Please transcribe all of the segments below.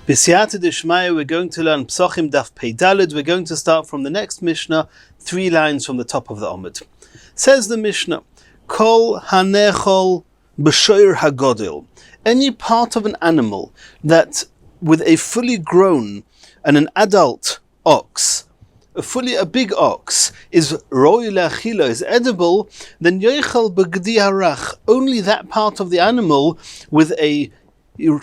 B'siyata d'shmaya, we're going to learn Psachim Daf Pei Daled. We're going to start from the next Mishnah, 3 lines from the top of the Omid. Says the Mishnah, Kol hanechol b'shoir hagodil. Any part of an animal that, with a fully grown and an adult ox, a big ox, is roi le'achila, is edible, then yoichel b'gdi harach, only that part of the animal with a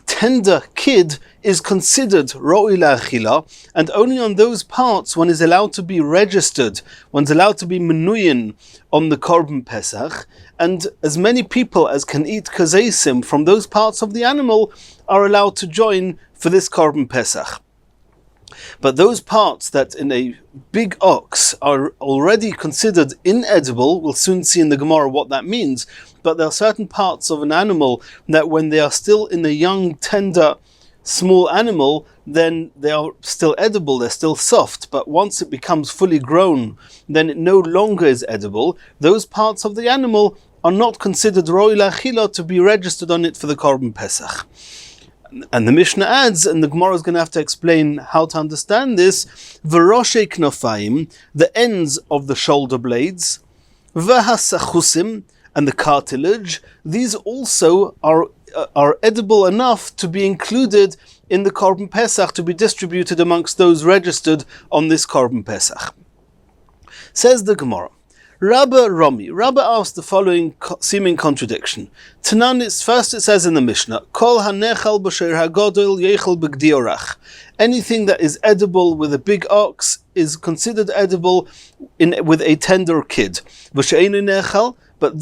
tender kid is considered roi le'achila, and only on those parts one is allowed to be registered, one's allowed to be menuyin on the Korban Pesach, and as many people as can eat kazesim from those parts of the animal are allowed to join for this Korban Pesach. But those parts that in a big ox are already considered inedible, we'll soon see in the Gemara what that means, but there are certain parts of an animal that when they are still in a young, tender, small animal, then they are still edible, they're still soft, but once it becomes fully grown, then it no longer is edible. Those parts of the animal are not considered roi le'achila to be registered on it for the Korban Pesach. And the Mishnah adds, and the Gemara is going to have to explain how to understand this, v'roshei knofayim, the ends of the shoulder blades, v'hasachusim, and the cartilage, these also are edible enough to be included in the Korban Pesach, to be distributed amongst those registered on this Korban Pesach. Says the Gemara, Rabbi asked the following seeming contradiction. First it says in the Mishnah, Kol hanechal b'shoir hagodol yechel b'gdi orach. Anything that is edible with a big ox is considered edible with a tender kid. V'she'einu nechal, but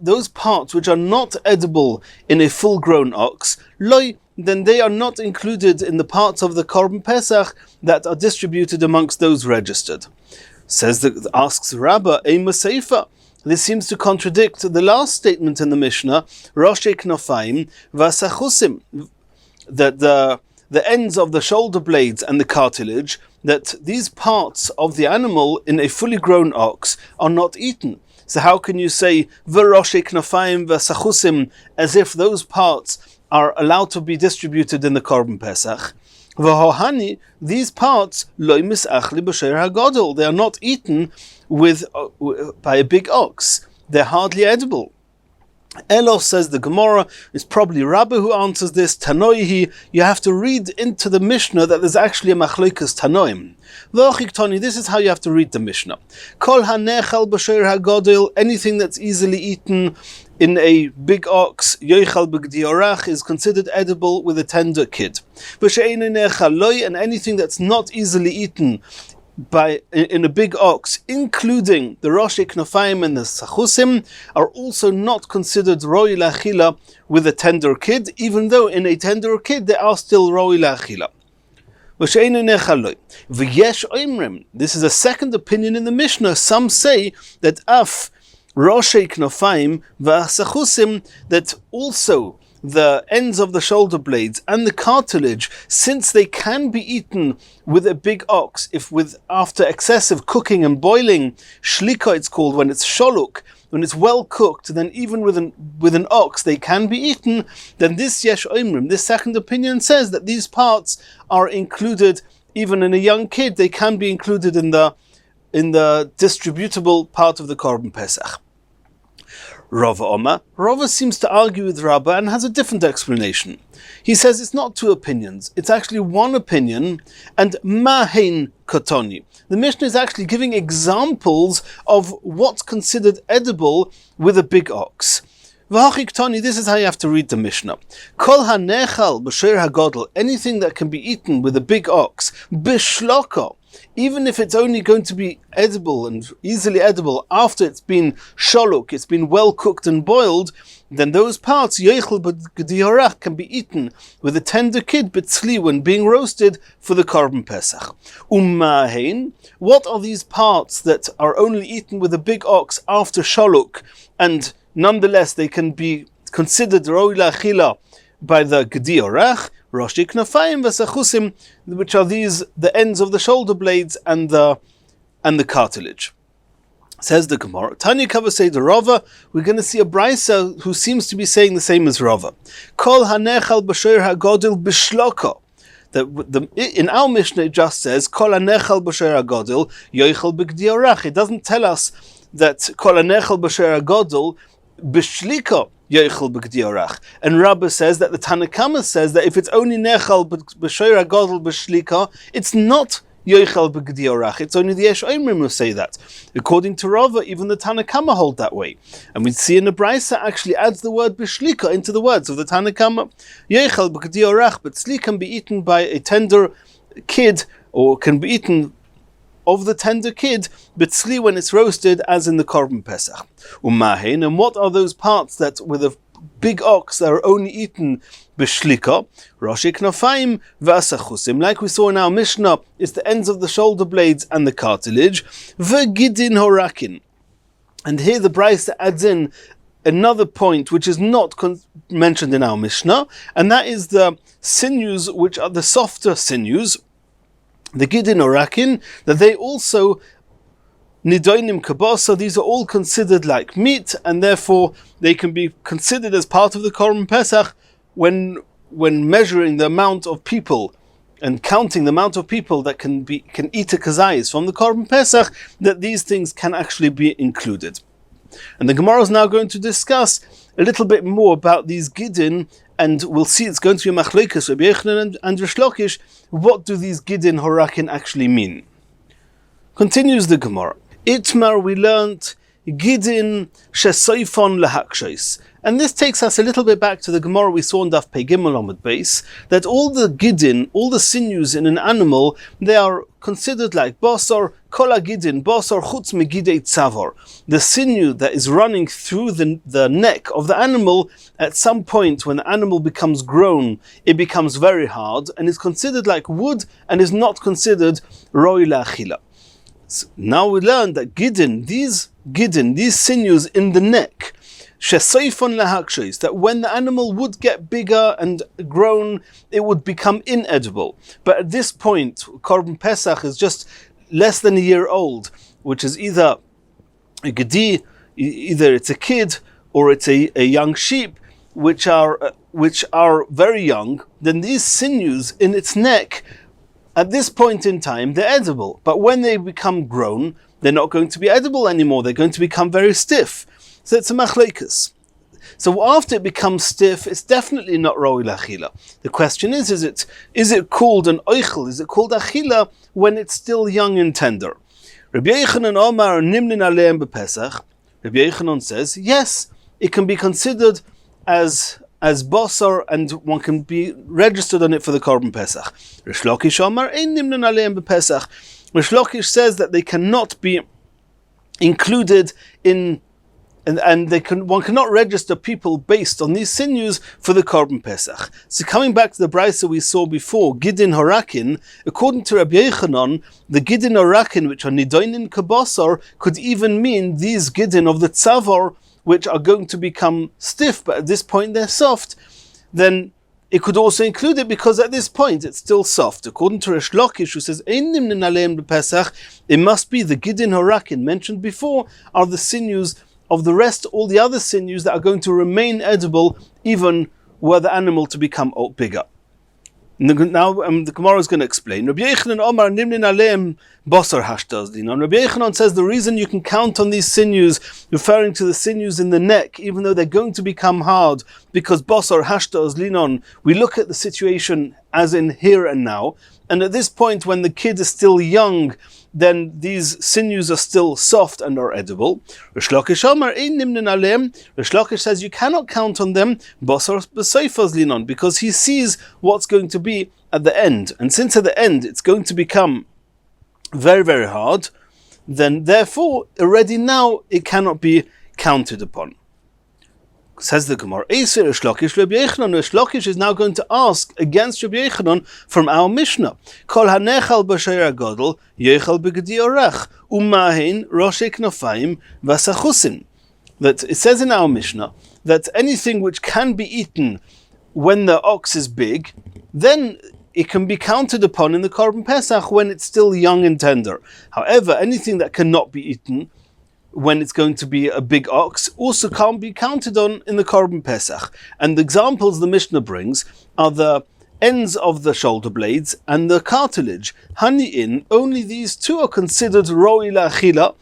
those parts which are not edible in a full-grown ox, loy, then they are not included in the parts of the Korban Pesach that are distributed amongst those registered. Asks Rabbi, Masechet. This seems to contradict the last statement in the Mishnah, Roshei knofayim v'asachusim, that the ends of the shoulder blades and the cartilage, that these parts of the animal in a fully grown ox are not eaten. So how can you say v'roshei knofayim v'asachusim as if those parts are allowed to be distributed in the Korban Pesach? V'hohani, these parts loy misachli b'shoir hagodol, they are not eaten by a big ox. They're hardly edible. Elos, says the Gemara, it's probably Rabbi who answers this. Tanoihi, you have to read into the Mishnah that there's actually a machlokas tanoim. V'ochiktoni, this is how you have to read the Mishnah. Kol hanechal b'shoir hagodol, anything that's easily eaten in a big ox, yoichal b'gdi orach, is considered edible with a tender kid. V'she'einu nechal loy, and anything that's not easily eaten in a big ox, including the roshei knofayim and the sachusim, are also not considered roi le'achila with a tender kid, even though in a tender kid they are still roi le'achila. This is a second opinion in the Mishnah. Some say that af roshei knofayim v'asachusim, that also the ends of the shoulder blades and the cartilage, since they can be eaten with a big ox, after excessive cooking and boiling, shlita it's called, when it's sholuk, when it's well cooked, then even with an ox they can be eaten. Then this yesh oimrim, this second opinion, says that these parts are included even in a young kid. They can be included in the distributable part of the Korban Pesach. Rava seems to argue with Rabbi and has a different explanation. He says it's not two opinions, it's actually one opinion, and mahein kotoni. The Mishnah is actually giving examples of what's considered edible with a big ox. This is how you have to read the Mishnah. Kol hanechal b'shoir hagodol, anything that can be eaten with a big ox, bishloko, even if it's only going to be edible and easily edible after it's been sholuk, it's been well cooked and boiled, then those parts, yoichel b'gdi orach, can be eaten with a tender kid, b'tzli, when being roasted for the Korban Pesach. Ummahein, what are these parts that are only eaten with a big ox after sholuk, and nonetheless they can be considered roi le'achila by the gdi orach? Roshei knofayim v'asachusim, which are the ends of the shoulder blades and the cartilage. Says the Gemara, Tanya Kavasei the Rava, we're going to see a Brisa who seems to be saying the same as Rava. Kol hanechal b'shoir hagodil b'shloko. in our Mishnah it just says Kol hanechal b'shoyer hagadol yochel b'gdi orach. It doesn't tell us that Kol hanechal b'shoyer hagadol b'shlika yochel b'gdi orach. And Rabbi says that the Tanakama says that if it's only nechal b'shoyer hagadol b'shlika, it's not yochel b'gdi orach. It's only the Yesh Omrim who say that. According to Rava, even the Tanakama hold that way. And we see in the Brisa actually adds the word b'shlika into the words of the Tanakama. Yochel b'gdi orach, but tzli can be eaten by a tender kid, or can be eaten of the tender kid, but tzli when it's roasted, as in the Korban Pesach. Umahin, and what are those parts that with a big ox that are only eaten b'shlika? Roshi knafayim v'asachusim, like we saw in our Mishnah, it's the ends of the shoulder blades and the cartilage. V'gidin horakin. And here the Brisa adds in another point which is not mentioned in our Mishnah, and that is the sinews, which are the softer sinews, the gidin horakin, that they also nidoinim kabasa, these are all considered like meat, and therefore they can be considered as part of the Korban Pesach when measuring the amount of people and counting the amount of people that can eat a kazayis from the Korban Pesach, that these things can actually be included. And the Gemara is now going to discuss a little bit more about these gidin, and we'll see it's going to be machlokes Rabbi Yochanan and Rish Lakish. What do these gidin horakin actually mean? Continues the Gemara. Itmar, we learnt gidin shesoifon lahakshos, and this takes us a little bit back to the Gemara we saw in Daf Pei Gimel Amud Beis, that all the gidin, all the sinews in an animal, they are considered like basar kol gidin, basar chutz megidei tzavor. The sinew that is running through the neck of the animal, at some point when the animal becomes grown, it becomes very hard and is considered like wood and is not considered roi la'achila. So now we learn that these sinews in the neck, shesoifon lahakshos, that when the animal would get bigger and grown, it would become inedible. But at this point, Korban Pesach is just less than a year old, which is either a gedi, either it's a kid or it's a young sheep, which are very young. Then these sinews in its neck, at this point in time, they're edible. But when they become grown, they're not going to be edible anymore. They're going to become very stiff. So it's a machlokes. So after it becomes stiff, it's definitely not roi la'achila. The question is it called an oichel? Is it called achila when it's still young and tender? Rabbi Yochanan Omar nimnin aleim b'Pesach. Rabbi Yochanan says, yes, it can be considered as basar, and one can be registered on it for the Korban Pesach. Rish Lakish Omar ein nimnin aleim b'Pesach. Rish Lakish says that they cannot be included in, and one cannot register people based on these sinews for the Korban Pesach. So coming back to the Brisa we saw before, gidin horakin, according to Rabbi Yochanan, the gidin horakin, which are nidoinin kabasar, could even mean these gidin of the tzavor, which are going to become stiff, but at this point they're soft. Then it could also include it because at this point it's still soft. According to Rish Lakish, who says it must be the gidin horakin mentioned before are the sinews of the rest, all the other sinews that are going to remain edible even were the animal to become bigger. Now the Gemara is going to explain. Rabbi Yochanan Omar nimnin aleim basar hashtazlin. And Rabbi Yochanan says the reason you can count on these sinews, referring to the sinews in the neck, even though they're going to become hard, because basar hashtazlinon, we look at the situation as in here and now, and at this point when the kid is still young, then these sinews are still soft and are edible. Rish Lakish Omar ein nimnin aleim. Rish Lakish says you cannot count on them basar b'seifas linon, because he sees what's going to be at the end, and since at the end it's going to become very, very hard, then therefore already now it cannot be counted upon. Says the Gemara, Rish Lakish Rabbi Yochanan. Rish Lakish is now going to ask against Rabbi Yochanan from our Mishnah. Kol hanechal b'shoyer hagadol yochel b'gedi orach umahin roshei knafayim v'asachusin. That it says in our Mishnah that anything which can be eaten when the ox is big, then it can be counted upon in the Korban Pesach when it's still young and tender. However, anything that cannot be eaten when it's going to be a big ox also can't be counted on in the Korban Pesach. And the examples the Mishnah brings are the ends of the shoulder blades and the cartilage. Hani'in, only these two are considered roi la'achila,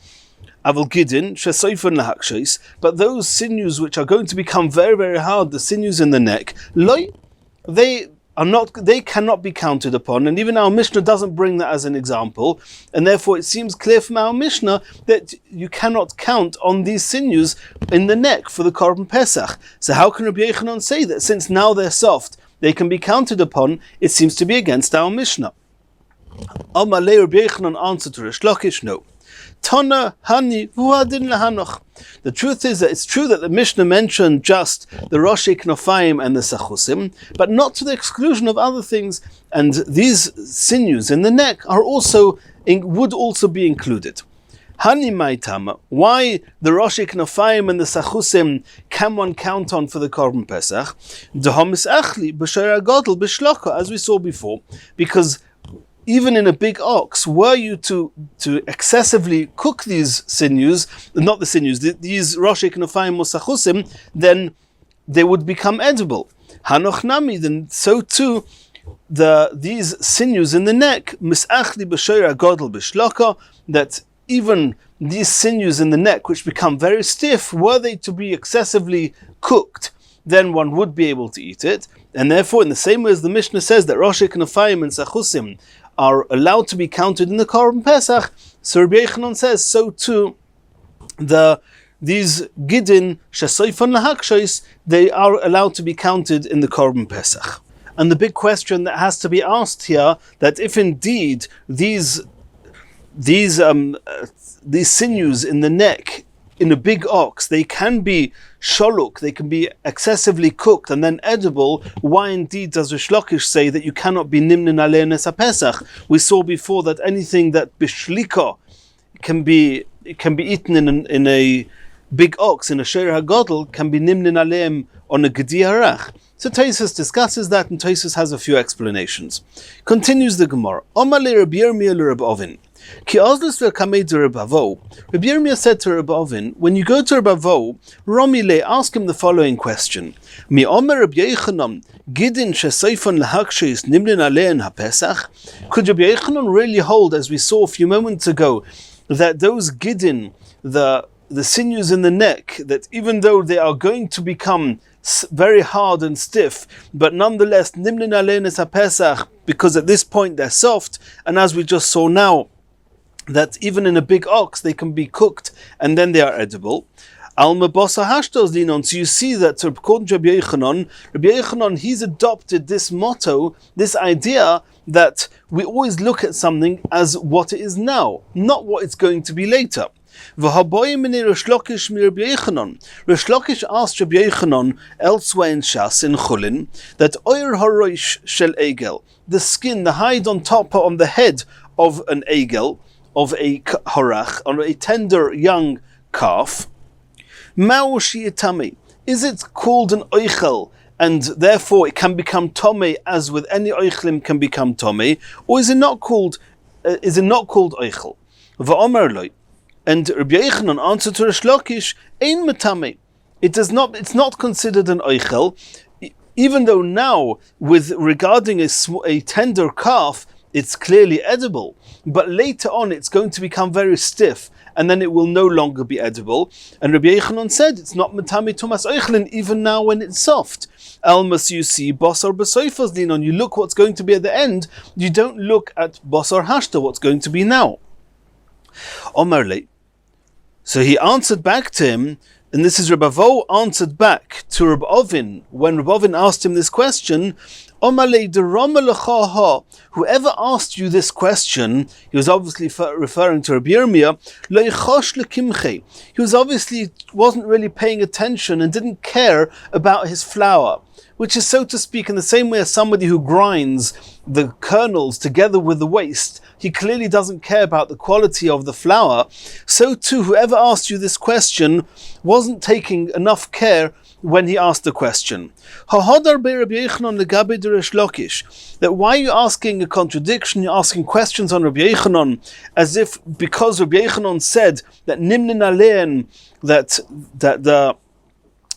aval gidin, shesoifan lahakshis, but those sinews which are going to become very, very hard, the sinews in the neck, they cannot be counted upon, and even our Mishnah doesn't bring that as an example, and therefore it seems clear from our Mishnah that you cannot count on these sinews in the neck for the Korban Pesach. So how can Rabbi Yochanan say that since now they're soft, they can be counted upon? It seems to be against our Mishnah. Amalei Rabbi Yochanan answered to Rish Lakish, no. Tana hani vuadin lahanoch. The truth is that it's true that the Mishnah mentioned just the Roshei Knofayim and the Sachusim, but not to the exclusion of other things, and these sinews in the neck would also be included. Hani Maitama, why the Roshei Knofayim and the Sachusim can one count on for the Korban Pesach? Dehomis achli b'shayra godel b'shlaka, as we saw before, because even in a big ox, were you to excessively cook these sinews, these Roshei Knofayim or Sachusim, then they would become edible. Hanoch nami, then so too, these sinews in the neck, misachli b'shayra godel b'shlaka, that even these sinews in the neck, which become very stiff, were they to be excessively cooked, then one would be able to eat it. And therefore, in the same way as the Mishnah says that Roshei Knofayim and Sachusim are allowed to be counted in the Korban Pesach, so Rabbi Yochanan says, so too, these Gidin, Shesoifan Lahakshais, they are allowed to be counted in the Korban Pesach. And the big question that has to be asked here, that if indeed these sinews in the neck in a big ox, they can be sholuk, they can be excessively cooked and then edible, why indeed does Rish Lakish say that you cannot be nimnin alei nes HaPesach? We saw before that anything that bishlika can be eaten in a big ox, in a sheir hagodel, can be nimnin aleim on a gedi harach. So Tosfos discusses that, and Tosfos has a few explanations. Continues the Gemara. Omar le Rabbi Yirmiyah le Rabbi Ovin. Ki azlus v'kamei de Rabbi Avo. Rabbi Yirmiyah said to Rabbi Ovin, when you go to Rabbi Avo, Romi le, ask him the following question. Mi Omer Rabbi Yochanan, gidin shesoifon lahakshis nimlin alein haPesach? Could Rabbi Yochanan really hold, as we saw a few moments ago, that those gidin, the sinews in the neck, that even though they are going to become very hard and stiff, but nonetheless nimlin alein es haPesach, because at this point they're soft, and as we just saw now, that even in a big ox they can be cooked and then they are edible. Alma bosa hashtos linon. So you see that according to Rabbi Yochanan, he's adopted this motto, this idea that we always look at something as what it is now, not what it's going to be later. Rish Lakish asked Rabbi Yochanan elsewhere in Shas, in Chulin, that oyer haroish shel egel, the skin, the hide on top on the head of an egel, of a horach, or a tender young calf, ma'u shi'itami, is it called an oichel, and therefore it can become tomei, as with any oichlim can become tomei, or is it not called oichel? Va'omer loi, and Rabbi Yochanan answered to Rish Lakish, ein metame, it's not considered an oichel, even though now, with regarding a tender calf, it's clearly edible, but later on it's going to become very stiff, and then it will no longer be edible. And Rabbi Yochanan said it's not metame tumas oichlin even now when it's soft. Almas, you see basar b'soifos linon. You look what's going to be at the end. You don't look at basar hashta, what's going to be now. Omerle. So he answered back to him, and this is Rabbi Avo answered back to Rabbi Ovin when Rabbi Ovin asked him this question. Whoever asked you this question, he was obviously referring to Rabbi Yirmiyah, he wasn't really paying attention and didn't care about his flour, which is, so to speak, in the same way as somebody who grinds the kernels together with the waste. He clearly doesn't care about the quality of the flour. So too, whoever asked you this question wasn't taking enough care when he asked the question. That why are you asking a contradiction? You're asking questions on Rabbi Yochanan, as if because Rabbi Yochanan said that nimnin alein, that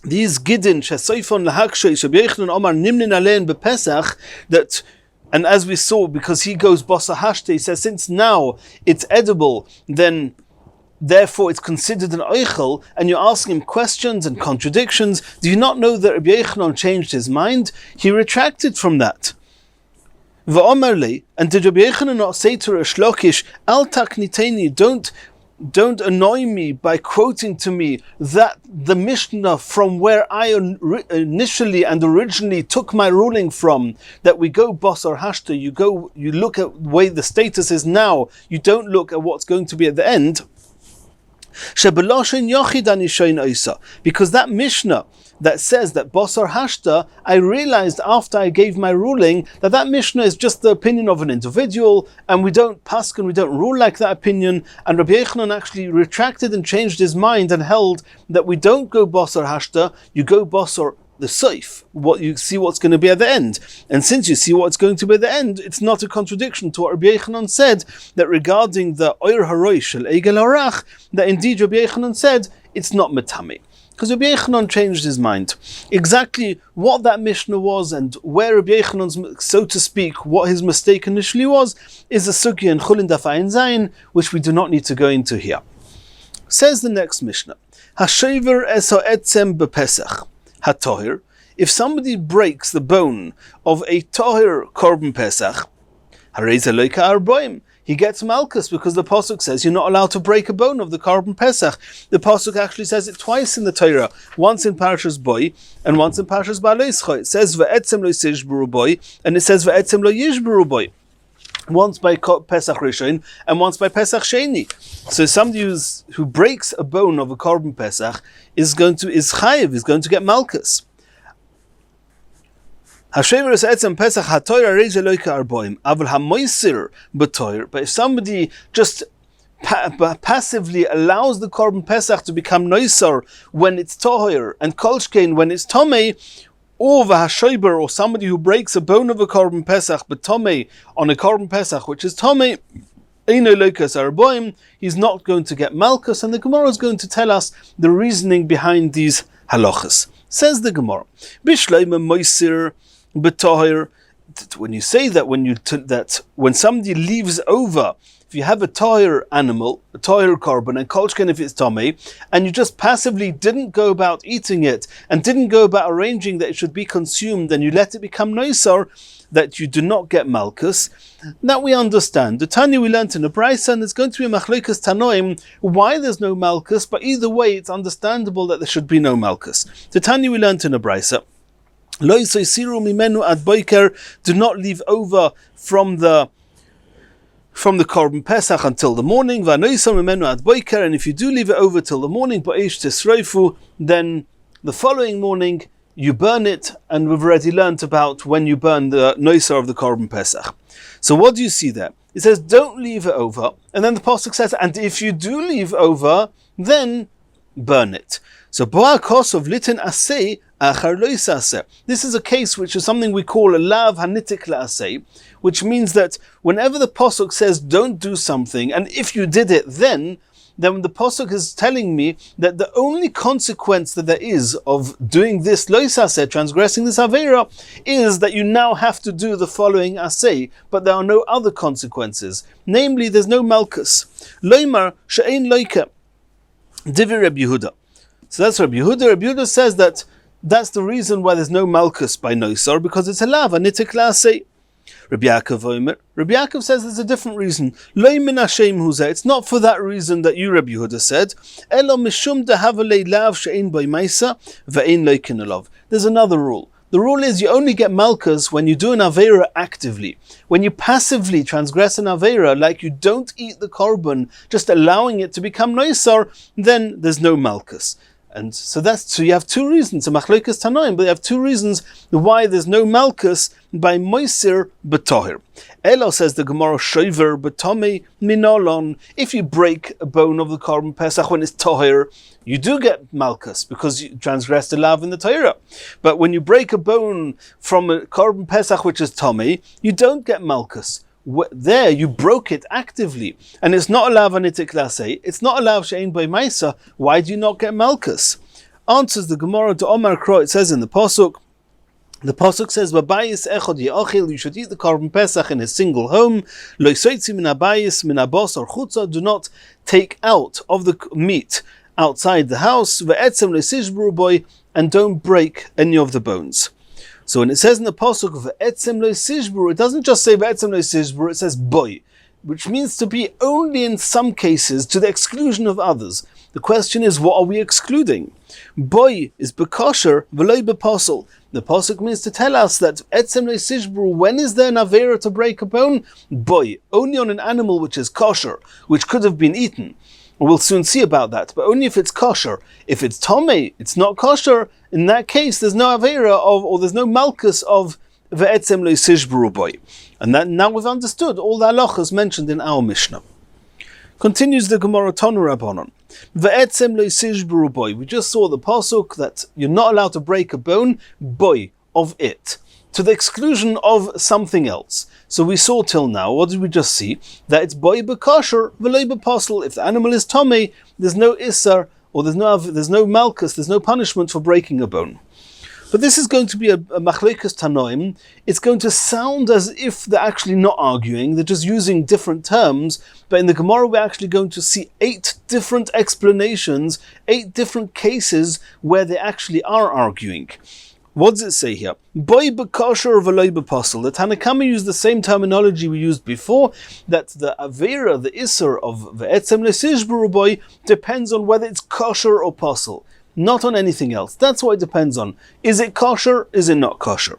these gidin shesoifon lahakshay shebeichnon omar nimnin alein bepesach, that, and as we saw, because he goes bosa hashte, he says since now it's edible, then therefore it's considered an oichel, and you're asking him questions and contradictions. Do you not know that Rabbi Yochanan changed his mind? He retracted from that. Va'omerli, and did Rabbi Yochanan not say to Rish Lakish, Al takniteni, don't annoy me by quoting to me that the Mishnah from where I initially and originally took my ruling from, that we go basar hashta, you look at the way the status is now, you don't look at what's going to be at the end. Because that Mishnah that says that basar hashta, I realized after I gave my ruling that Mishnah is just the opinion of an individual, and we don't paskin, we don't rule like that opinion. And Rabbi Yochanan actually retracted and changed his mind and held that we don't go basar hashta, you go basar the seif, what you see what's going to be at the end. And since you see what's going to be at the end, it's not a contradiction to what Rabbi Yochanan said, that regarding the oir haroi shel egel harach, that indeed Rabbi Yochanan said it's not metame. Because Rabbi Yochanan changed his mind. Exactly what that Mishnah was and where Rabbi Yochanan's, so to speak, what his mistake initially was, is a sugya in Chulin Daf Ayin Zayin, which we do not need to go into here. Says the next Mishnah, Hashover es ha'etzem bepesach. HaTohir, if somebody breaks the bone of a Tohir Korban Pesach, he gets Malkus, because the Pasuk says you're not allowed to break a bone of the Korban Pesach. The Pasuk actually says it twice in the Torah, once in Parashas Boy and once in Parashas Ba'aleischa. It says Ve'etzem lo yishburu boy, and it says Ve'etzem lo yishburu boy. Once by Pesach Rishon and once by Pesach Sheni. So somebody who breaks a bone of a Korban Pesach is chayiv, is going to get Malkus. But if somebody just passively allows the Korban Pesach to become noisar when it's tohir and kolshkein when it's tomei, or v'hashoiber, or somebody who breaks a bone of a Korban Pesach but tomei on a Korban Pesach which is tomei, he's not going to get Malkus, and the Gemara is going to tell us the reasoning behind these halachas. Says the Gemara, when you say that when somebody leaves over, if you have a tahir animal, a tahir korban, and kolshken if it's tomei, and you just passively didn't go about eating it and didn't go about arranging that it should be consumed, and you let it become noisar, that you do not get malchus, that we understand. The Tanya we learnt in the Brisa, and there's going to be a machlokas tanoim why there's no malchus, but either way it's understandable that there should be no malchus. The Tanya we learnt in the Brisa, Lo yisiru mimenu ad boiker, do not leave over from the Korban Pesach until the morning. V'anoisam mimenu ad boiker, and if you do leave it over till the morning, ba'eish tisroifu, then the following morning you burn it, and we've already learnt about when you burn the noisa of the Korban Pesach. So what do you see there? It says don't leave it over, and then the pasuk says, and if you do leave over, then burn it. So boa kos of litin asay. This is a case which is something we call a lav hanitik la'aseh, which means that whenever the pasuk says don't do something, and if you did it then the pasuk is telling me that the only consequence that there is of doing this lois aseh, transgressing this avera, is that you now have to do the following aseh, but there are no other consequences. Namely, there's no malchus. Loimar she'ein loike divi Rabbi Yehuda. So that's Rabbi Yehuda. Rabbi Yehuda says that that's the reason why there's no malchus by noisar, because it's a lav, a nitik la'aseh. Rabbi Yaakov says there's a different reason. Lo min hashem huzeh. It's not for that reason that you, Rabbi Yehuda, said. Elo mishum dehavalei lav she'ein boi maisa ve'ein loikin alav. There's another rule. The rule is you only get malchus when you do an avera actively. When you passively transgress an avera, like you don't eat the korban, just allowing it to become noisar, then there's no malchus. And so you have two reasons, a machlokas tanoim, but you have two reasons why there's no malchus by moisir betohir. Elo, says the Gemara, shover betome minolon. If you break a bone of the Korban Pesach when it's tohir, you do get malchus because you transgressed the lav in the Torah. But when you break a bone from a Korban Pesach which is tomei, you don't get malchus. There you broke it actively, and it's not a lav anitik la'aseh, it's not a lav she'ein boi maisa. Why do you not get malchus? Answers the Gemara to Omar Kro, it says in the Pasuk says, "Babayis echad ye'achil," you should eat the korban pesach in a single home. Lo yisoitzi min habayis min habas or chutza, do not take out of the meat outside the house. Ve'etzem lo yisishbru boy, and don't break any of the bones. So when it says in the pasuk ve'etzem lo yisishbru, it doesn't just say ve'etzem lo yisishbru, it says boy, which means to be only in some cases to the exclusion of others. The question is, what are we excluding? Boy is bekosher v'lo beposel. The pasuk means to tell us that etzem le'sishbru, when is there an avera to break a bone? Boy, only on an animal which is kosher, which could have been eaten. We'll soon see about that, but only if it's kosher. If it's tomei, it's not kosher. In that case, there's no avera of, or there's no malchus of ve'etzem le'sishbru boy. And that now we've understood all the halachas mentioned in our Mishnah. Continues the Gemara Tanu Rabbanon. Ve'etzem le'sishbru boy. We just saw the pasuk that you're not allowed to break a bone, boy, of it, to the exclusion of something else. So we saw till now, what did we just see? That it's boy bekosher, v'lo beposel. If the animal is tomei, there's no isar, or there's no malchus, there's no punishment for breaking a bone. But this is going to be a machlekes tanoim. It's going to sound as if they're actually not arguing, they're just using different terms, but in the Gemara we're actually going to see 8 different explanations, 8 different cases where they actually are arguing. What does it say here? Boy bekosher v'lo beposel. The Tanna Kama used the same terminology we used before, that the avera, the isser of ve'etzem le'sishbru boy, depends on whether it's kosher or posel, not on anything else. That's what it depends on. Is it kosher? Is it not kosher?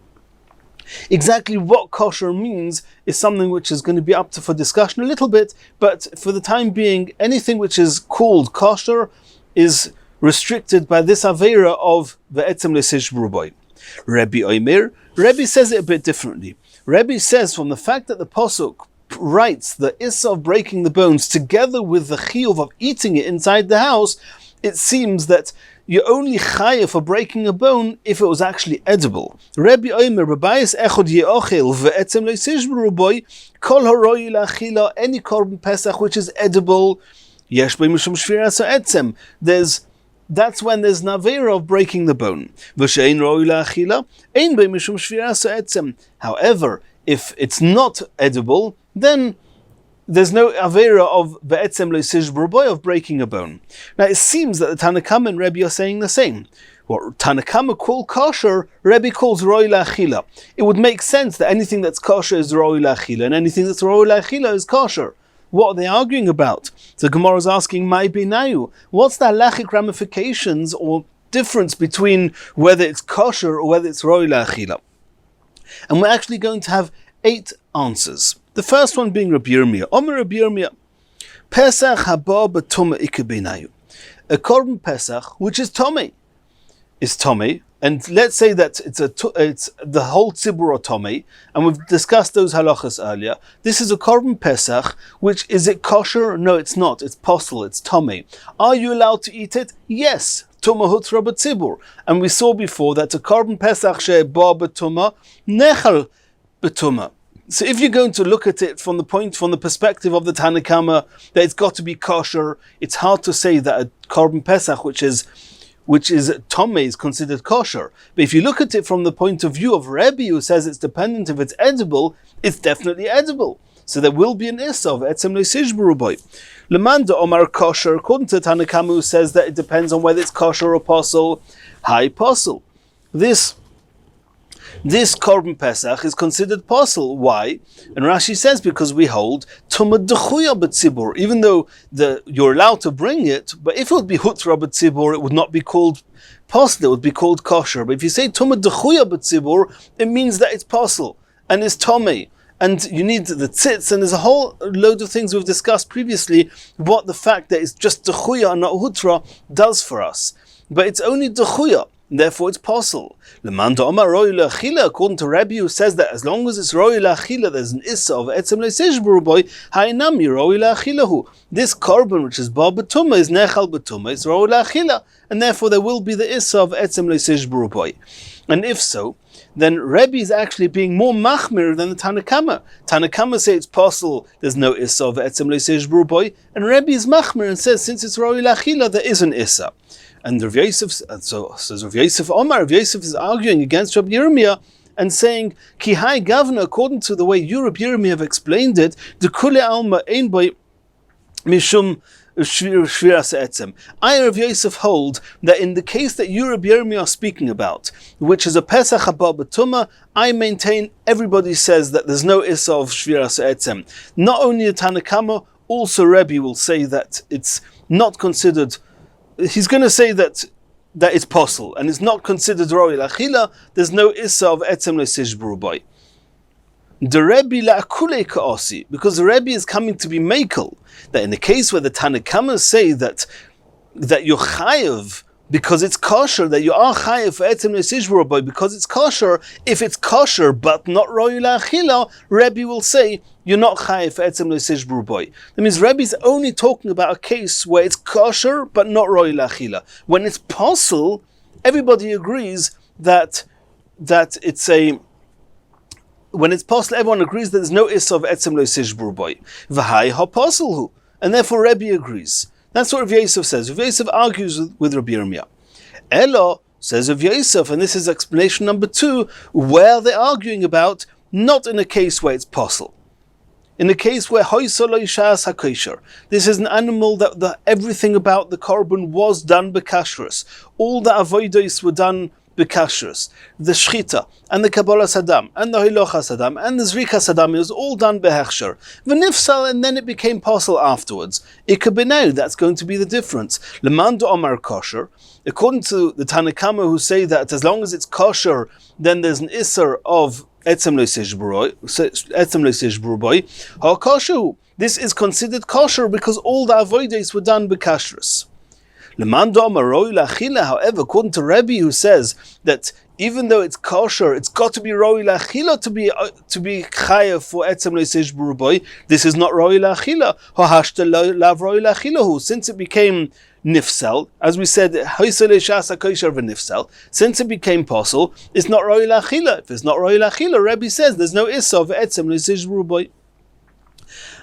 Exactly what kosher means is something which is going to be up for discussion a little bit, but for the time being, anything which is called kosher is restricted by this avera of ve'etzem le'sishbru boy. Rabbi Omer, Rabbi says it a bit differently. Rabbi says from the fact that the pasuk writes the issa of breaking the bones together with the chiyuv of eating it inside the house, it seems that you're only chayav for breaking a bone if it was actually edible. Rabbi Omer, Babayis echad ye'achil ve'etzem le'sishbru boy, kol haroi la'achila, any korban pesach which is edible, yesh b'y mishum shviras ha'etzem, that's when there's an avera of breaking the bone. However, if it's not edible, then there's no avera of ve'etzem le'sishbru boy, of breaking a bone. Now it seems that the Tanna Kama and Rabbi are saying the same. What Tanna Kama call kosher, Rabbi calls roi la'achila. It would make sense that anything that's kosher is roi la'achila, and anything that's roi la'achila is kosher. What are they arguing about? So Gemara is asking, Mai benayu, what's the halachic ramifications or difference between whether it's kosher or whether it's roi la'achila? And we're actually going to have 8 answers. The first one being Rabbi Yirmiyah. Omer Rabbi Yirmiyah, Pesach haba b'tumah ike benayu. A korban Pesach, which is tomei, and let's say that it's the whole tzibur or tomei, and we've discussed those halachas earlier. This is a korban Pesach, which is it kosher? No, it's not. It's posel. It's tomei. Are you allowed to eat it? Yes. Tumah hutra b'tzibur, and we saw before that a korban Pesach she'ba b'tumah nechal b'tumah. So if you're going to look at it from the perspective of the Tanna Kama, that it's got to be kosher, it's hard to say that a korban Pesach, which is tomei, is considered kosher. But if you look at it from the point of view of Rabbi, who says it's dependent if it's edible, it's definitely edible. So there will be an issa of etzem le'sishbru boy. Lemanda Omar kosher, according to Tanna Kama, who says that it depends on whether it's kosher or posel. Hi posel. This korban Pesach is considered posel. Why? And Rashi says because we hold tumah dechuya b'tzibur, even though you're allowed to bring it, but if it would be hutra b'tzibur, it would not be called posel, it would be called kosher. But if you say tumah dechuya b'tzibur, it means that it's posel and it's tomei. And you need the tzitz, and there's a whole load of things we've discussed previously, what the fact that it's just dechuya and not hutra does for us. But it's only dechuya, therefore it's posel. Lemanda Omar roi la'achila, according to Rabbi, who says that as long as it's roi la'achila, there's an issa of etzem le'sishbru boy, ha'inami roi la'achilahu. This korban, which is ba b'tumah, is nechal b'tumah, it's roi la'achila, and therefore there will be the issa of etzem le'sishbru boy. And if so, then Rabbi is actually being more machmir than the Tanna Kama. Tanna Kama say it's posel, there's no issa of etzem le'sishbru boy, and Rabbi is machmir and says since it's roi la'achila, there is an issa. And Rav Yosef, so says Rav Yosef Omar, Rav Yosef is arguing against Rabbi Yirmiyah and saying, Ki hai gavna, according to the way you, Rabbi Yirmiyah, have explained it, the kule alma ein by mishum shviras etzem. I, Rav Yosef, hold that in the case that you, Rabbi Yirmiyah, are speaking about, which is a Pesach haba b'tumah, I maintain everybody says that there's no issa of shviras etzem. Not only the Tanna Kama, also Rabbi will say that it's not considered. He's going to say that it's possible and it's not considered roi lachila. There's no issa of etzem leisish brubai. The Rabbi la'akule ka'asi, because the Rabbi is coming to be makel, that in the case where the Tanna Kama say that you're chayev because it's kosher, that you are chayev for etzem leisish brubai because it's kosher. If it's kosher but not roi la'achila, Rabbi will say you're not chayev for etzem leisish brubai. That means Rabbi is only talking about a case where it's kosher but not roi la'achila. When it's possible, everybody agrees that it's a. When it's possible, everyone agrees that there's no issa of etzem leisish brubai. V'hai ha-possible, and therefore Rabbi agrees. That's what Rav Yosef says. Rav Yosef argues with Rabbi Yirmiyah. Elo says Rav Yosef, and this is explanation number 2, where they're arguing about, not in a case where it's possible. In the case where hoysolo ishas hakosher, this is an animal that everything about the korban was done bekashrus. All the avodos were done bekashrus. The shlita and the kabbalah sadam and the hilocha sadam and the zrika sadam, it was all done behechsher. V'nifsal, and then it became possible afterwards. It could be now. That's going to be the difference. Lemando omar kosher. According to the Tanna Kama, who say that as long as it's kosher, then there's an isser of etzem leisish brubai. Ha kosher. This is considered kosher because all the avodos were done bekashrus. However, according to Rabbi, who says that even though it's kosher, it's got to be roi la'achila to be chayav for etzem leisish brubai. This is not roi la'achila. Ha'hashta lav roi la'achila. Since it became nifsal, as we said, since it became possible, it's not roi la'achila. If it's not roi la'achila, Rabbi says there's no issa of etzem leisish brubai.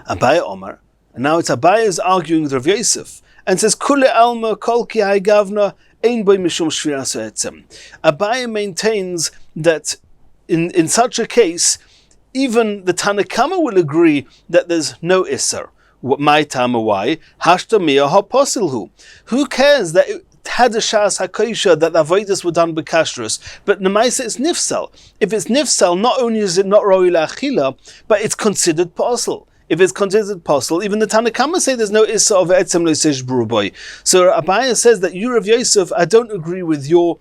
Abaye Omar, and now it's Abaye is arguing with Rav Yosef. And says, Kule alma kol ki hai gavna ein boi mishum shviras etzem. Abaye maintains that in such a case, even the Tanna Kama will agree that there's no isser. My tama, why? Hashta mia ha posilhu. Who cares that it had a shas hakosha, that the avodas were done bekashrus, but nemaisa it's nifsal. If it's nifsal, not only is it not roi la'achila, but it's considered posel. If it's considered possible, even the Tanna Kama say there's no issa of etzem leisish brubai. So Abaye says that you, Rav Yosef, I don't agree with your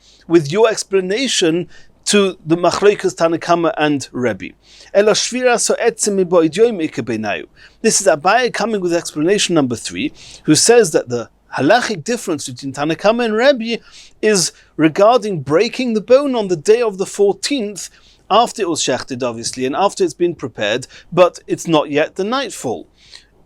explanation to the machlokes Tanna Kama and Rabbi. Ela shvira so etzem miboid Yomi ikebenayu. This is Abaye coming with explanation number 3, who says that the halachic difference between Tanna Kama and Rabbi is regarding breaking the bone on the day of the 14th, after it was shechted, obviously, and after it's been prepared, but it's not yet the nightfall.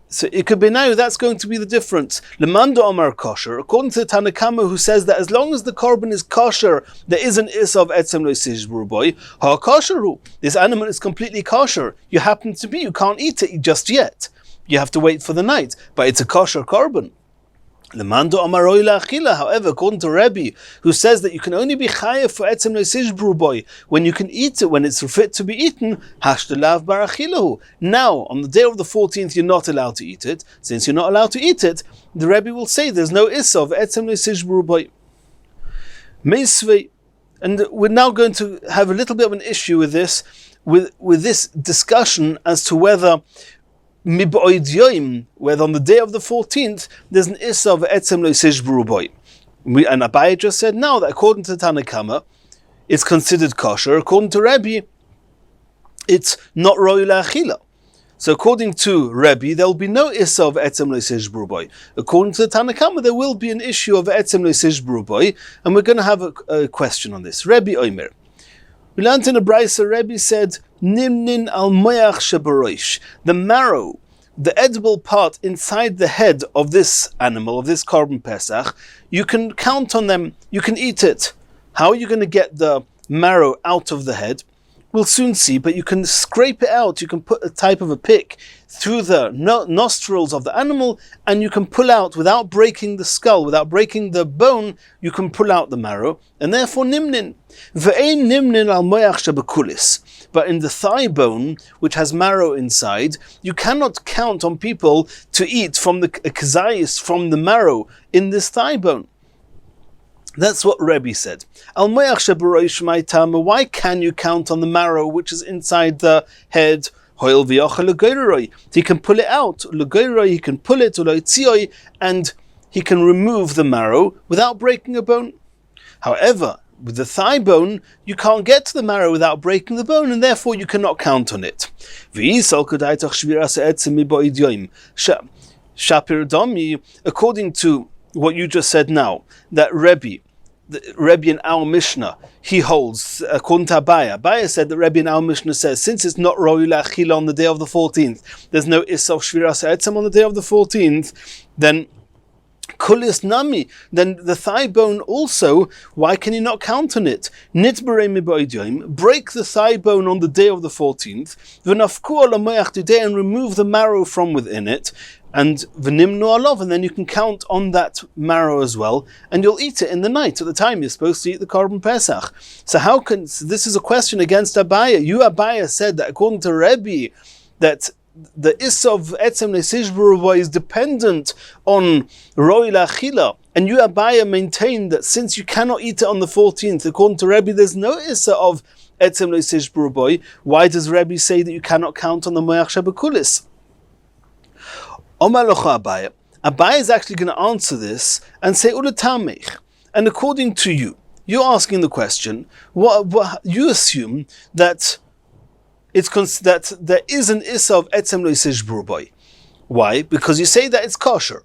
So it could be now, that's going to be the difference. Lemando Omar kosher, according to the Tanna Kama, who says that as long as the korban is kosher, there is an issa of etzem leisish brubai. Ha kosheru, this animal is completely kosher. You can't eat it just yet. You have to wait for the night, but it's a kosher korban. Lemando amaroi la'achila. However, according to Rabbi, who says that you can only be chayev for etzem leisish brubai when you can eat it, when it's fit to be eaten, hashtelav barachilahu. Now, on the day of the 14th, you're not allowed to eat it. Since you're not allowed to eat it, the Rabbi will say there's no issa of etzem leisish brubai. Meisvei, and we're now going to have a little bit of an issue with this discussion as to whether whether on the day of the 14th there's an issa of etzem leisish brubai. And Abaye just said now that according to Tanna Kama, it's considered kosher. According to Rabbi, it's not roi la'achila. So according to Rabbi, there will be no issa of etzem leisish brubai. According to the Tanna Kama, there will be an issue of etzem leisish brubai, and we're going to have a question on this. Rabbi Omer. We learned in a brayso, Rabbi said, Nimnin al moyach shebarosh. The marrow, the edible part inside the head of this animal, of this korban pesach, you can count on them, you can eat it. How are you going to get the marrow out of the head? we'll soon see, but you can scrape it out. You can put a type of a pick through the nostrils of the animal, and you can pull out, without breaking the skull, without breaking the bone, you can pull out the marrow, and therefore nimnin. Ve'ein nimnin al moyach shebekulis. But in the thigh bone, which has marrow inside, you cannot count on people to eat from the kazayis, from the marrow in this thigh bone. That's what Rabbi said. Al moyach sheberoish ma'itama. Why can you count on the marrow which is inside the head? Hoil v'yochel legoyroi. He can pull it out. Legoyroi, he can pull it, uloitzioi, and he can remove the marrow without breaking a bone. However, with the thigh bone, you can't get to the marrow without breaking the bone, and therefore you cannot count on it. According to what you just said now, that Rabbi in our Mishnah, he holds, according to Abaya said that Rabbi in our Mishnah says, since it's not Roi La'achila on the day of the 14th, there's no Issa of Shviras Ha'etzem on the day of the 14th, then Kulis Nami, then the thigh bone also, why can you not count on it? Break the thigh bone on the day of the 14th, and remove the marrow from within it, and then you can count on that marrow as well, and you'll eat it in the night at the time you're supposed to eat the Korban Pesach. So this is a question against Abaya. Abaya said that according to Rabbi, that the Issa of Etzem Nesish B'Ruba is dependent on Roi La'achila, and you Abaya maintained that since you cannot eat it on the 14th, according to Rabbi, there's no Issa of Etzem Nesish B'Ruba. Why does Rabbi say that you cannot count on the Moyach Shebekulis? Omar Locha Abaya. Abaya is actually going to answer this and say Ulatamech. And according to you, you're asking the question, what you assume that that there is an Issa of Etzem Lo Yisish B'Rubai. Why? Because you say that it's kosher.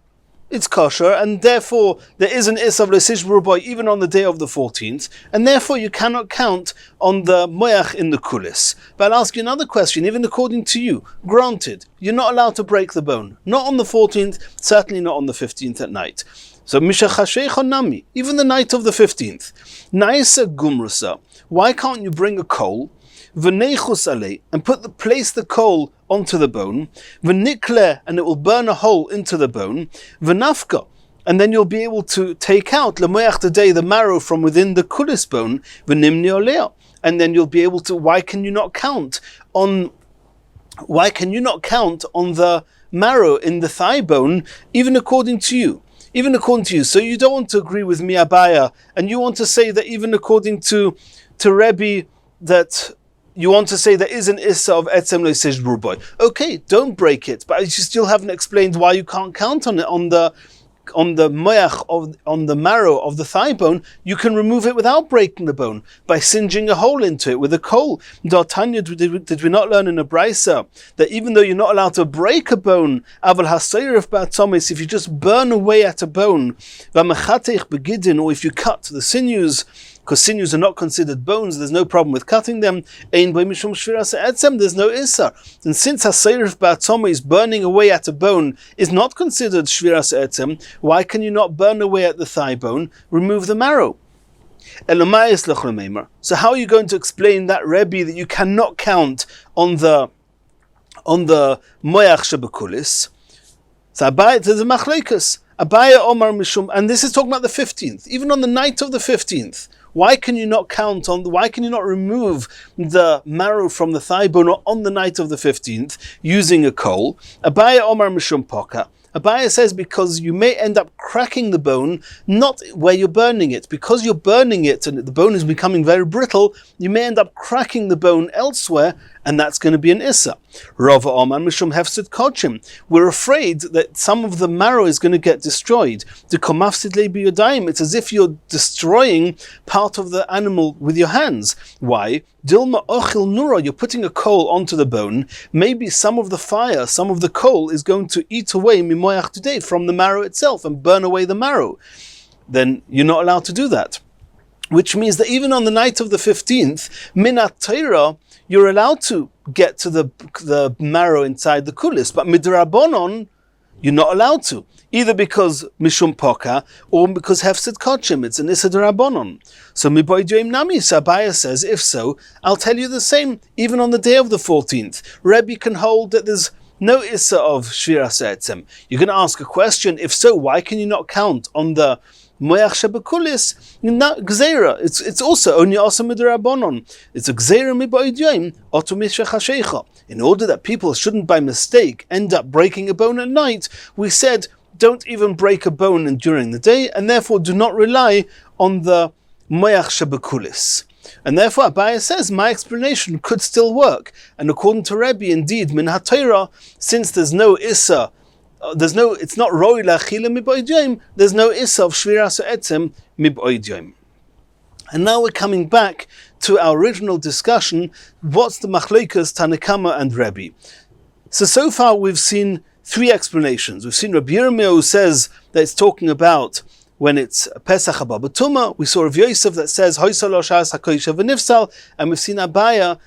It's kosher, and therefore there is an Issa of Lo Yisish B'Rubai even on the day of the 14th, and therefore you cannot count on the moyach in the kulis. But I'll ask you another question, even according to you. Granted, you're not allowed to break the bone. Not on the 14th, certainly not on the 15th at night. So Mishachashei Nami, even the night of the 15th. Naisa Gumrusa, why can't you bring a coal, v'neichus alei, and place the coal onto the bone, v'nikle, and it will burn a hole into the bone, v'nafka, and then you'll be able to take out l'moyach today the marrow from within the kulis bone, v'nimni olea, and then you'll be able to. Why can you not count on the marrow in the thigh bone, even according to you? Even according to you. So you don't want to agree with me, Abaya, and you want to say that even according to Rabbi, that you want to say there is an Issa of Etzem Lo Yisish B'Rubai. Okay, don't break it, but you still haven't explained why you can't count on it, on the moyach, on the marrow of the thigh bone. You can remove it without breaking the bone, by singeing a hole into it with a coal. D'Artanya, did we not learn in a brisa that even though you're not allowed to break a bone, aval hasayir ba'atzomis, if you just burn away at a bone, v'mechatech begidin, or if you cut the sinews, because sinews are not considered bones, there's no problem with cutting them. There's no Issa. And since Hasayr Ba'atzoma burning away at a bone is not considered Shviras Etzem, why can you not burn away at the thigh bone, remove the marrow? So how are you going to explain that, Rabbi, that you cannot count on the Moyach Shebekulis? So Abaya, there's a Machleikus. Abaya Omar Mishum, and this is talking about the 15th, even on the night of the 15th. Why can you not remove the marrow from the thigh bone on the night of the 15th using a coal? Abaya Omar Mishum Poka. Abaya says because you may end up cracking the bone, not where you're burning it. Because you're burning it and the bone is becoming very brittle, you may end up cracking the bone elsewhere, and that's going to be an Issa. Rava Oman Mishum Hefsid Kochim. We're afraid that some of the marrow is going to get destroyed. The Komafsid Lebi Yodayim. It's as if you're destroying part of the animal with your hands. Why? Dilma Ochil Nura, you're putting a coal onto the bone. Maybe some of the fire, some of the coal is going to eat away Mimoyach today from the marrow itself and burn away the marrow. Then you're not allowed to do that. Which means that even on the night of the 15th, Minat Torah, you're allowed to get to the marrow inside the kulis, but midrabanon, you're not allowed to. either because mishum poka or because hefsid kochim, it's an issa d'Rabbanon. So miboid yoim nami, Abaya says, if so, I'll tell you the same, even on the day of the 14th. Rabbi can hold that there's no issa of shviras etzem. You're going to ask a question, if so, why can you not count on the moyach shebekulis? Gzeira. It's also only asa midrabanon. It's a gzeira miboid yoim otu mishachashecha. In order that people shouldn't by mistake end up breaking a bone at night, we said don't even break a bone during the day, and therefore do not rely on the moyach shebekulis. And therefore Abaya says my explanation could still work. And according to Rabbi, indeed, min haTorah, since there's no issa, it's not roi la'achila miboid yoim, there's no issa of shviras etzem miboid yoim. And now we're coming back to our original discussion. What's the machlokes Tanakama and Rabbi? So far we've seen three explanations. We've seen Rabbi Yirmiyah, who says that it's talking about when it's Pesach haba b'tumah. We saw Rav Yosef that says hoysalo shas hakoisha v'nifsal, and we've seen Abaya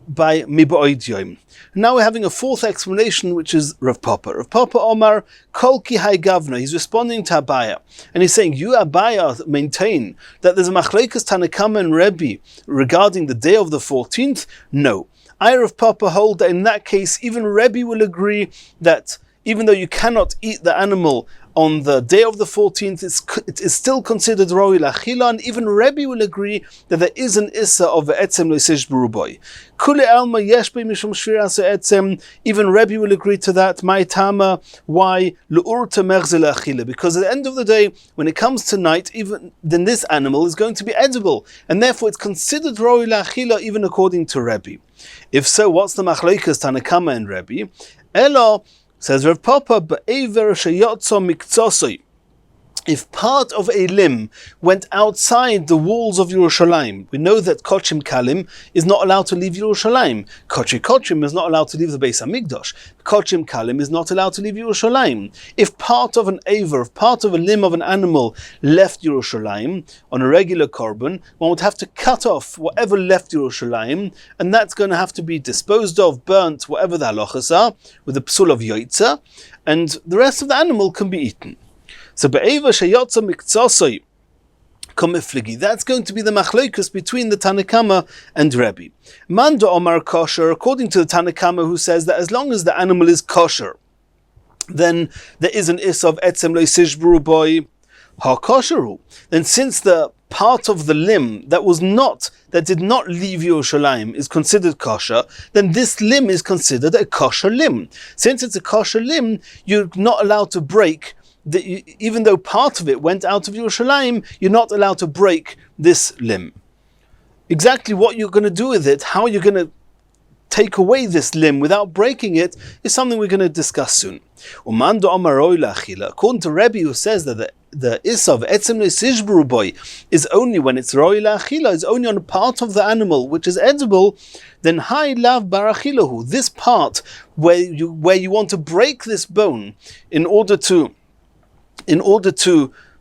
by miboid yoim. Now we're having a fourth explanation, which is Rav Papa. Rav Papa Omar kol ki hai gavna. He's responding to Abaya, and he's saying, you Abaya maintain that there's a machlokes Tanakama and Rabbi regarding the day of the 14th. No, I, Rav Papa, hold that in that case even Rabbi will agree that even though you cannot eat the animal on the day of the 14th, it is still considered roi la'achila, and even Rabbi will agree that there is an issa of etzem loisish beruboy. Kule alma yesh bei mishum shviras etzem. Even Rabbi will agree to that. My tama, why le'urta merze la'achila? Because at the end of the day, when it comes to night, then this animal is going to be edible, and therefore it's considered roi la'achila even according to Rabbi. If so, what's the machlokes Tanakama and Rabbi? Elo, says Rav Papa, be'ever sheyotzo miktsosoi. If part of a limb went outside the walls of Yerushalayim, we know that Kochim Kalim is not allowed to leave Yerushalayim. Kochim is not allowed to leave the Beis Hamikdash. Kochim Kalim is not allowed to leave Yerushalayim. If part of an aver, if part of a limb of an animal left Yerushalayim on a regular korban, one would have to cut off whatever left Yerushalayim, and that's going to have to be disposed of, burnt, whatever the halachas are, with the psul of yoitza, and the rest of the animal can be eaten. So be'eva sheyotza miktsosoi komifligi. That's going to be the machlokes between the Tanakama and Rabbi. Mando Omar kosher, according to the Tanakama, who says that as long as the animal is kosher, then there is an issa of etzem loisish beruboy ha kosheru. Then since the part of the limb that did not leave Yerushalayim is considered kosher, then this limb is considered a kosher limb. Since it's a kosher limb, you're not allowed to break. Even though part of it went out of Yerushalayim, you're not allowed to break this limb. Exactly what you're going to do with it, how you're going to take away this limb without breaking it, is something we're going to discuss soon. According to Rabbi, who says that the issa of etzem loisish beruboy is only when it's roi la'achila, is only on a part of the animal which is edible, then hai lav barachilahu, this part where you want to break this bone in order to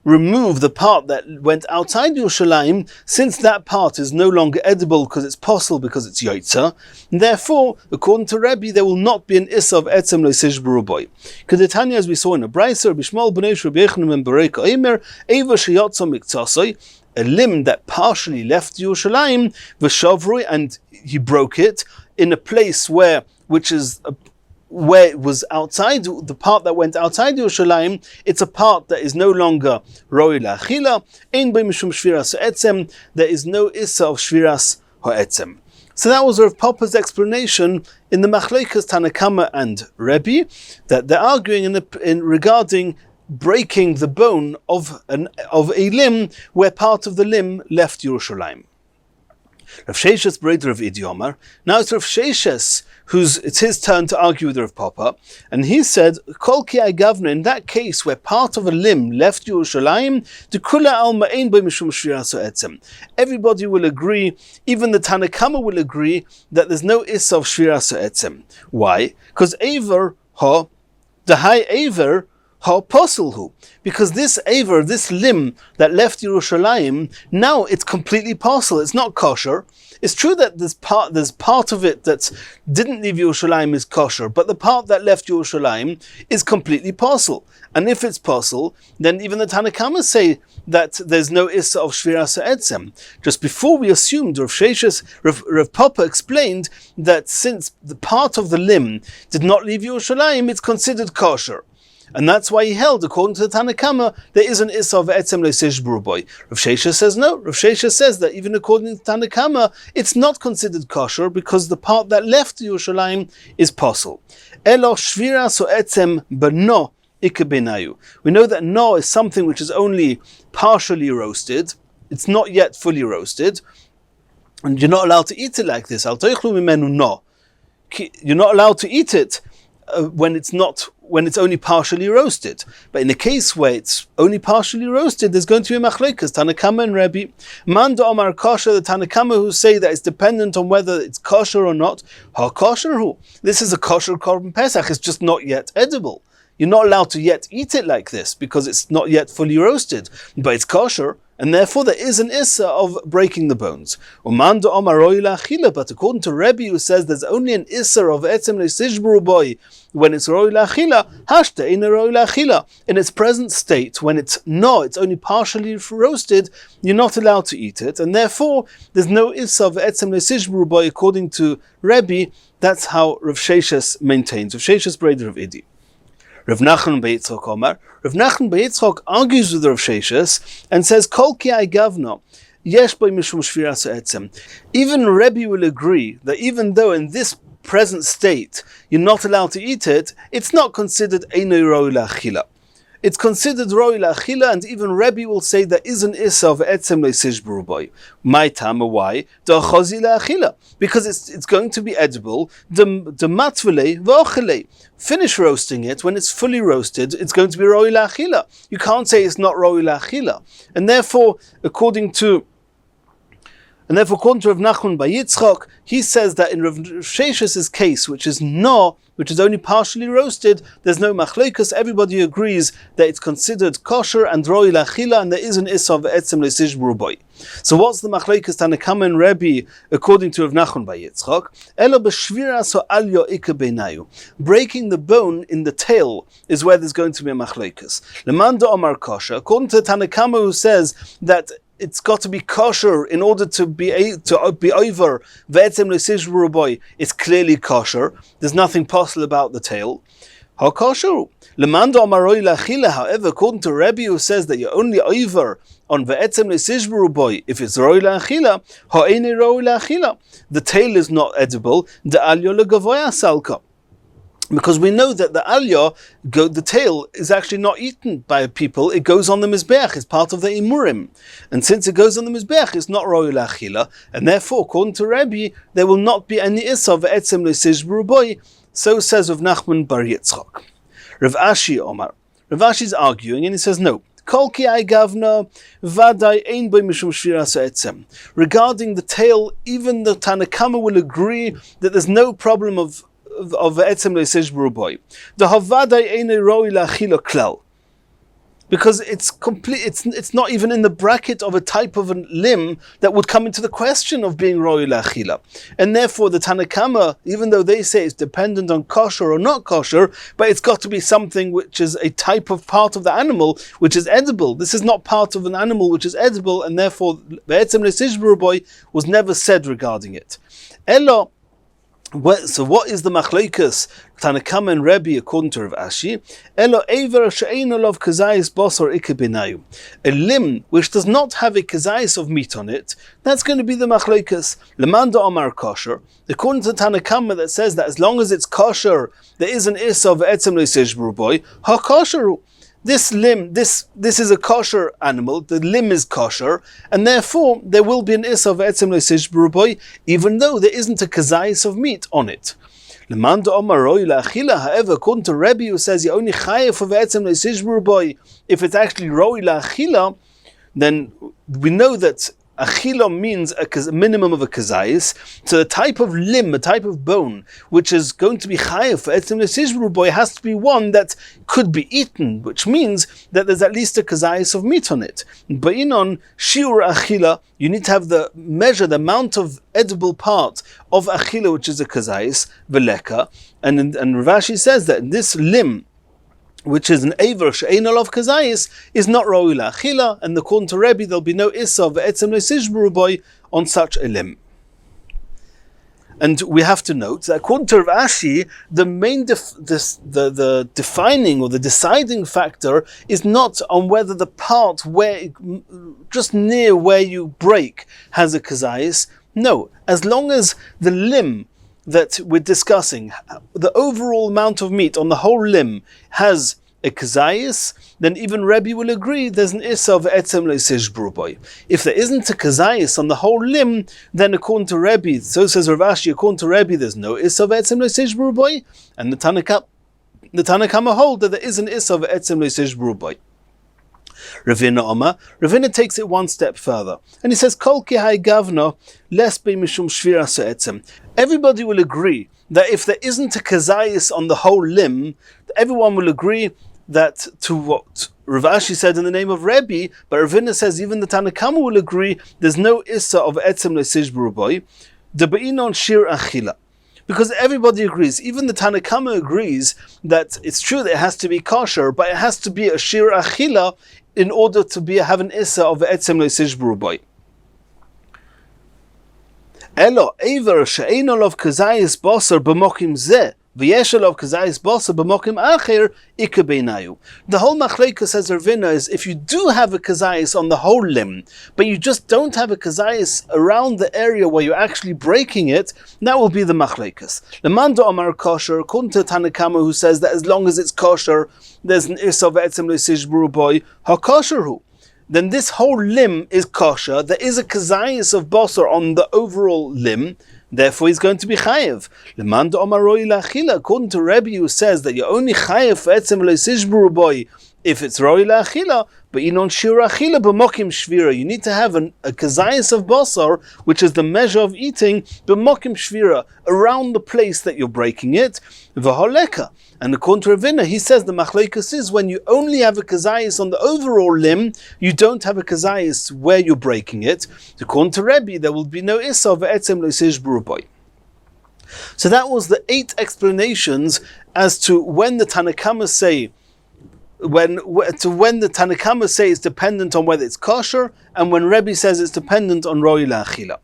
remove the part that went outside Yerushalayim, since that part is no longer edible because it's possible, because it's yoitza, therefore, according to Rabbi, there will not be an issa of etzem loisish beruboy. Because the Tanya, as we saw in the Brayser, Rabbi Shmuel b'nei Rabbi Yochanan ben Bereka Omer, eva sheyotza miktsosoi, a limb that partially left Yerushalayim, v'shavrui, and he broke it in a place where it was outside, the part that went outside Yerushalayim, it's a part that is no longer roi la'achila, ein bei mishum shviras ha'etzem, there is no issa of shviras ha'etzem. So that was Rav Papa's explanation in the machlokes Tanakama and Rabbi, that they're arguing in regarding breaking the bone of a limb where part of the limb left Yerushalayim. Rav Sheshes breder of Idiomar. Now it's Rav Sheshes it's his turn to argue with Rav Papa, and he said, Kol ki ai gavna, in that case where part of a limb left Yerushalayim, de kula alma ein bei mishum shviras ha'etzem. Everybody will agree, even the Tanakama will agree, that there's no issa of shviras ha'etzem. Why? Because aver ha, the high aver ha poselhu. Because this limb that left Yerushalayim, now it's completely possible. It's not kosher. It's true that there's part of it that didn't leave Yerushalayim is kosher, but the part that left Yerushalayim is completely pasul. And if it's pasul, then even the Tanakhama say that there's no issa of shviras ha'etzem. Just before we assumed, Rav Papa explained that since the part of the limb did not leave Yerushalayim, it's considered kosher. And that's why he held, according to the Tanakhama, there is an issa of etzem le'sishbru boy. Rav Shesha says no. Rav Shesha says that even according to Tanakhama, it's not considered kosher because the part that left Yerushalayim is pasul. Elo shviras o etzem b'no ikabenayu. We know that no is something which is only partially roasted. It's not yet fully roasted. And you're not allowed to eat it like this. Al toichlu mimenu no. You're not allowed to eat it when it's only partially roasted. But in the case where it's only partially roasted, there's going to be a machlokes, Tanakama and Rabbi. Manda Omar Kosher, the Tanakama who say that it's dependent on whether it's kosher or not. Ha kosher hu. This is a kosher korban Pesach, it's just not yet edible. You're not allowed to yet eat it like this because it's not yet fully roasted, but it's kosher, and therefore there is an issa of breaking the bones. But according to Rabbi, who says there's only an issa of etzem le'sishbru boy when it's roi la'achila, hashta in roi la'achila. In its present state, when it's only partially roasted, you're not allowed to eat it, and therefore there's no issa of etzem le'sishbru boy according to Rabbi. That's how Rav Sheshes maintains. Rav Sheshes breder of Idi. Rav Nachman Yitzchok Omar. Rav Nachman Yitzchok argues with Rav Sheshes and says, Kol ki ai gavno, yesh boi mishum shviras ha'etzem. Even Rabbi will agree that even though in this present state you're not allowed to eat it, it's not considered einoi roi la'achila. It's considered roi la'achila, and even Rabbi will say there is an issa of etzem le'sishbru boy. My tama, why? Da'achozi la'achila. Because it's going to be edible. The matvele v'ochele. Finish roasting it. When it's fully roasted, it's going to be roi la'achila. You can't say it's not roi la'achila. And therefore, according to Rav Nachman by Yitzchok, he says that in Rav Shesh's case, which is only partially roasted, there's no machlokes. Everybody agrees that it's considered kosher and roi la'achila, and there is an issa of etzem le'sishbru boy. So what's the machlokes Tanakama and Rabbi according to Rav Nachman by Yitzchok? Elo b'shviras o alyo ikabenayu. Breaking the bone in the tail is where there's going to be a machlokes. Lemanda Omar kosher, according to Tanakama who says that it's got to be kosher in order to be over ve'etzem le'sishbru boy. It's clearly kosher. There's nothing possible about the tail. Ha kosher. Lemanda Omar roi la'achila. However, according to Rabbi who says that you're only over on ve'etzem le'sishbru boy if it's roi la'achila, ha'einei roi la'achila. The tail is not edible. The alyo legavoya salka. Because we know that the tail is actually not eaten by people, it goes on the Mizbeach, it's part of the Imurim. And since it goes on the Mizbeach, it's not roi la'achila, and therefore, according to Rabbi, there will not be any issa of etzem le'sishbru boy. So says Rav Nachman bar Yitzchok. Rav Ashi Omar. Rav Ashi is arguing, and he says, no. Kol ki ai gavna vadai ein boi mishum shviras ha'etzem. Regarding the tail, even the Tanakama will agree that there's no problem of etzem le'sishbru boy. The havadai einei roi la'achila klal. Because it's not even in the bracket of a type of a limb that would come into the question of being roi la'achila. And therefore the Tanakama, even though they say it's dependent on kosher or not kosher, but it's got to be something which is a type of part of the animal which is edible. This is not part of an animal which is edible, and therefore the etzem le'sishbru boy was never said regarding it. Elo. So what is the machlokes Tanakama and Rabbi according to Rav Ashi? Elo eiver she'eino lov kazayis bosor ikabenayu. A limb which does not have a kazayis of meat on it, that's going to be the machlokes. Lemanda Omar kosher. According to Tanakama that says that as long as it's kosher, there is an issa of etzem le'sishbru boy. Ha kosher. This limb, this is a kosher animal, the limb is kosher, and therefore there will be an issa of etzem le'sishbru boy, even though there isn't a kazayis of meat on it. Lemanda Omar roi la'achila, however, according to Rabbi who says you only chayev of etzem le'sishbru boy if it's actually roi la'achila, then we know that Achila means a minimum of a kazayis. So the type of limb, a type of bone, which is going to be chayav for etzem le'sishbru boy, has to be one that could be eaten, which means that there's at least a kazayis of meat on it. But on shiur achila, you need to have the amount of edible part of achila, which is a kazayis, veleka. And Rav Ashi says that this limb, which is an aver she'ein of kazayis, is not roi la'achila, and according to Rabbi, there'll be no issa of etzem le'sishbru boy on such a limb. And we have to note that according to Rav Ashi, the main the defining or the deciding factor is not on whether the part where just near where you break has a kazayis. No, as long as the limb that we're discussing, the overall amount of meat on the whole limb has a kazayis, then even Rabbi will agree there's an issa of etzem le'sishbru boy. If there isn't a kazayis on the whole limb, then according to Rabbi, so says Rav Ashi, according to Rabbi, there's no issa of etzem le'sishbru boy, and the Tanakama hold that there is an issa of etzem le'sishbru boy. Ravina takes it one step further, and he says, Kol ki hai gavno les be mishum shvira se'etzem. Everybody will agree that if there isn't a kazayis on the whole limb, everyone will agree that to what Rav Ashi said in the name of Rabbi, but Ravina says even the Tanakama will agree there's no issa of etzem le'sishbru boy, de be'inon shir achila. Because everybody agrees, even the Tanakama agrees that it's true that it has to be kosher, but it has to be a shir achila in order to have an issa of etzem le'sishbru boy. Elo ever she'ein olav kazayis basar b'mokim zeh v'yesh olav kazayis basar b'mokim acher ika beinayu. The whole machleka, says Ravina, is if you do have a kazayis on the whole limb, but you just don't have a kazayis around the area where you're actually breaking it, that will be the machlekas. Lemando amar kosher, according to Tanakama, who says that as long as it's kosher, there's an issa of etzem le'sishbru boy ha-kosherhu. Then this whole limb is kosher. There is a kazayis of basar on the overall limb. Therefore, he's going to be chayev. Lemando amaroi la'achila. According to Rabbi, who says that you're only chayev for etzem le'sishbru boy if it's roi la'achila, but inon shir achila b'mokim shvira. You need to have a kazayis of basar, which is the measure of eating, b'mokim shvira, around the place that you're breaking it, v'holeka. And according to Ravina, he says the machlekes is when you only have a kazayis on the overall limb, you don't have a kazayis where you're breaking it. According to Rabbi, there will be no issa of etzem le'sishbru boy. So that was the 8 explanations as to when the Tanakama say when the Tanakama say it's dependent on whether it's kosher, and when Rabbi says it's dependent on roi la'achila.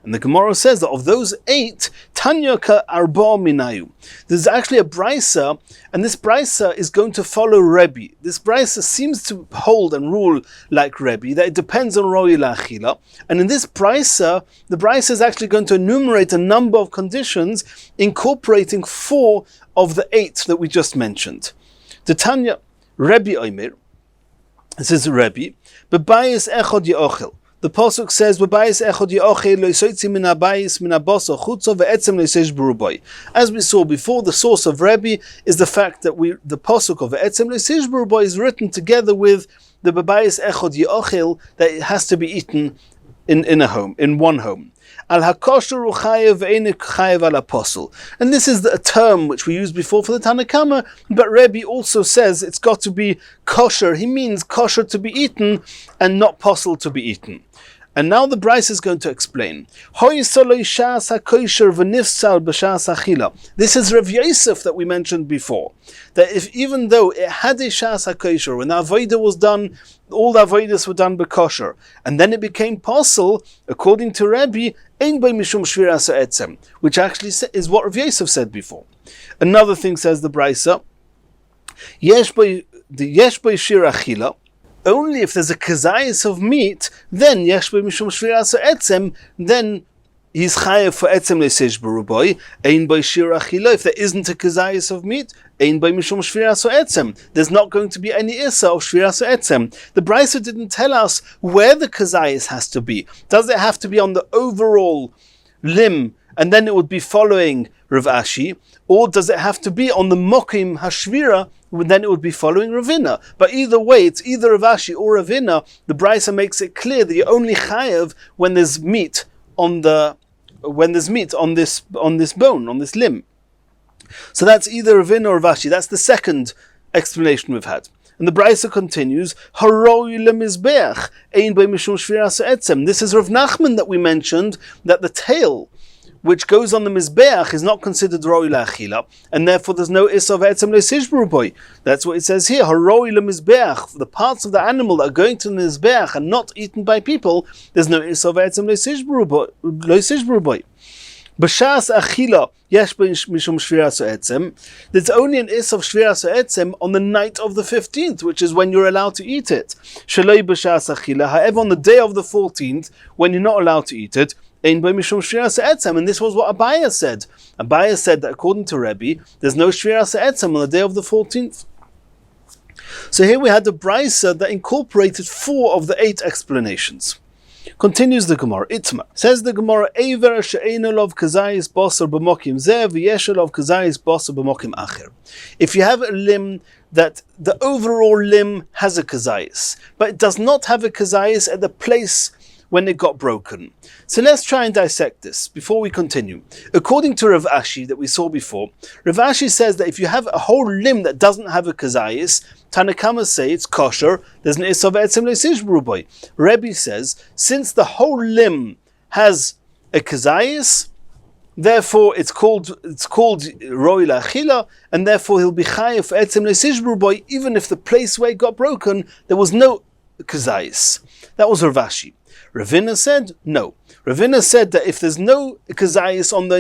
And the Gemara says that of those 8, Tanya ka arba minayu. There's actually a brisa, and this brisa is going to follow Rabbi. This brisa seems to hold and rule like Rabbi, that it depends on roi la'achila. And in this brisa, the brisa is actually going to enumerate a number of conditions, incorporating 4 of the 8 that we just mentioned. The Tanya, Rabbi Omer, this is Rabbi, B'bayis echod ye'ochel. The pasuk says, "B'bayis echod ye'ochel lo yisoitzi min habayis min habasar chutza ve'etzem le'sishbru boy." As we saw before, the source of Rabbi is the fact that the pasuk of ve'etzem le'sishbru boy is written together with the b'bayis echod ye'ochel, that it has to be eaten in a home, in one home. Al hakosher uchayev ve'enik chayev al apostle. And this is a term which we used before for the Tanakama, but Rabbi also says it's got to be kosher. He means kosher to be eaten and not posel to be eaten. And now the Bryce is going to explain. This is Rav Yosef that we mentioned before. That if even though it had a shas hakosher, when the avodah was done, all the avodas were done b'kosher, and then it became posel, according to Rabbi, ein by mishum shvira se'etzem, which actually is what Rav Yosef said before. Another thing says the Bryce, yesh by shir achila. Only if there's a kazayis of meat, then yesh by mishum shvira se'etzem, then he's chayev for etzem le'sishbru boy. Ein by shir achila. If there isn't a kazayis of meat, ein by mishum shvira se'etzem. There's not going to be any issa of shvira se'etzem. The Brisa didn't tell us where the kazayis has to be. Does it have to be on the overall limb, and then it would be following Rav Ashi, or does it have to be on the mokim hashvira then it would be following Ravina. But either way, it's either Rav Ashi or Ravina. The Brisa makes it clear that you're only chayav when there's meat on this bone, on this limb. So that's either Ravina or Rav Ashi. That's the second explanation we've had. And the Brisa continues, Haroi lemizbeach, ein bei mishum shviras etzem. This is Rav Nachman that we mentioned, that the tail which goes on the mizbeach is not considered roi la'achila, and therefore there's no isov etzem le'sishbru boy. That's what it says here, Haroi lemizbeach, the parts of the animal that are going to the mizbeach and not eaten by people, there's no isov etzem le'sishbru boy. B'shas achila yesh mishum shviras etzem. There's only an is of shviras etzem on the night of the 15th, which is when you're allowed to eat it. Shalei b'shas achila. However, on the day of the 14th, when you're not allowed to eat it, ein by mishum shviras etzem. And this was what Abaya said. Abaya said that according to Rabbi, there's no shviras etzem on the day of the 14th. So here we had the Brisa that incorporated 4 of the 8 explanations. Continues the Gemara, Itmar. Says the Gemara, Eiver she'einolov kazayis basar b'mokim zeh v'yesholov kazayis basar b'mokim acher. If you have a limb that the overall limb has a kazayis, but it does not have a kazayis at the place when it got broken. So let's try and dissect this before we continue. According to Rav Ashi that we saw before, Rav Ashi says that if you have a whole limb that doesn't have a kazayis, Tanakama say it's kosher, there's an isov etzem le'sishbru boy. Rabbi says, since the whole limb has a kazayis, therefore it's called roi la'achila, and therefore he'll be chayav etzem le'sishbru boy, even if the place where it got broken, there was no kazayis. That was Rav Ashi. Ravina said, no. Ravina said that if there's no kazayis on the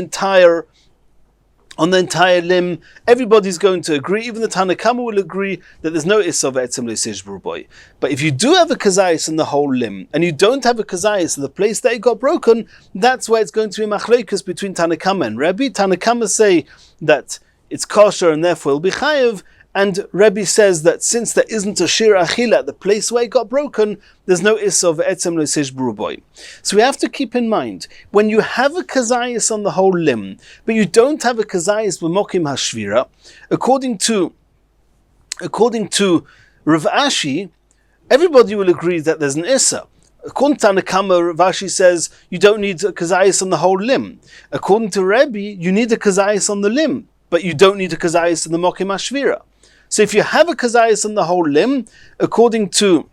entire limb, everybody's going to agree, even the Tanakama will agree that there's no isov etzem le'sishbru boy. But if you do have a kazayis in the whole limb, and you don't have a kazayis in the place that it got broken, that's where it's going to be machlokes between Tanakama and Rabbi. Tanakama say that it's kosher and therefore it'll be chayav, and Rabbi says that since there isn't a shir achila at the place where it got broken, there's no isov etzem le'sishbru boy. So we have to keep in mind, when you have a kazayis on the whole limb, but you don't have a kazayis b'mokim hashvira, according to Rav Ashi, everybody will agree that there's an issa. According to Tanakama, Rav Ashi says you don't need a kazayis on the whole limb. According to Rabbi, you need a kazayis on the limb, but you don't need a kazayis in the mokim hashvira. So if you have a kazayis on the whole limb, according to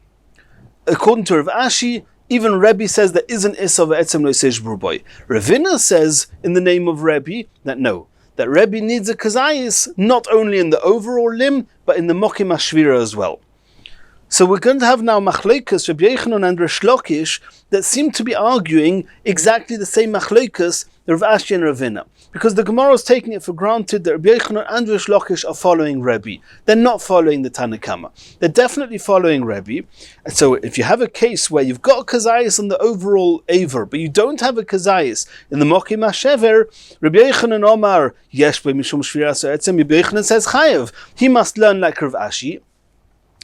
Rav Ashi, even Rabbi says there is an isov etzem le'sishbru boy. Ravina says in the name of Rabbi that no, that Rabbi needs a kazayis not only in the overall limb, but in the mokim hashvira as well. So we're going to have now machlokes Rabbi Yochanan and Resh Lakish that seem to be arguing exactly the same machlokes Rav Ashi and Ravina, because the Gemara is taking it for granted that Rabbi Yochanan and Resh Lakish are following Rabbi. They're not following the Tanakama. They're definitely following Rabbi. And so if you have a case where you've got a kazayis on the overall aver, but you don't have a kazayis in the mokim hashever, Rabbi Yochanan Omar yesh be mishum shviras etzem. Rabbi Yochanan says chayav. He must learn like Rav Ashi.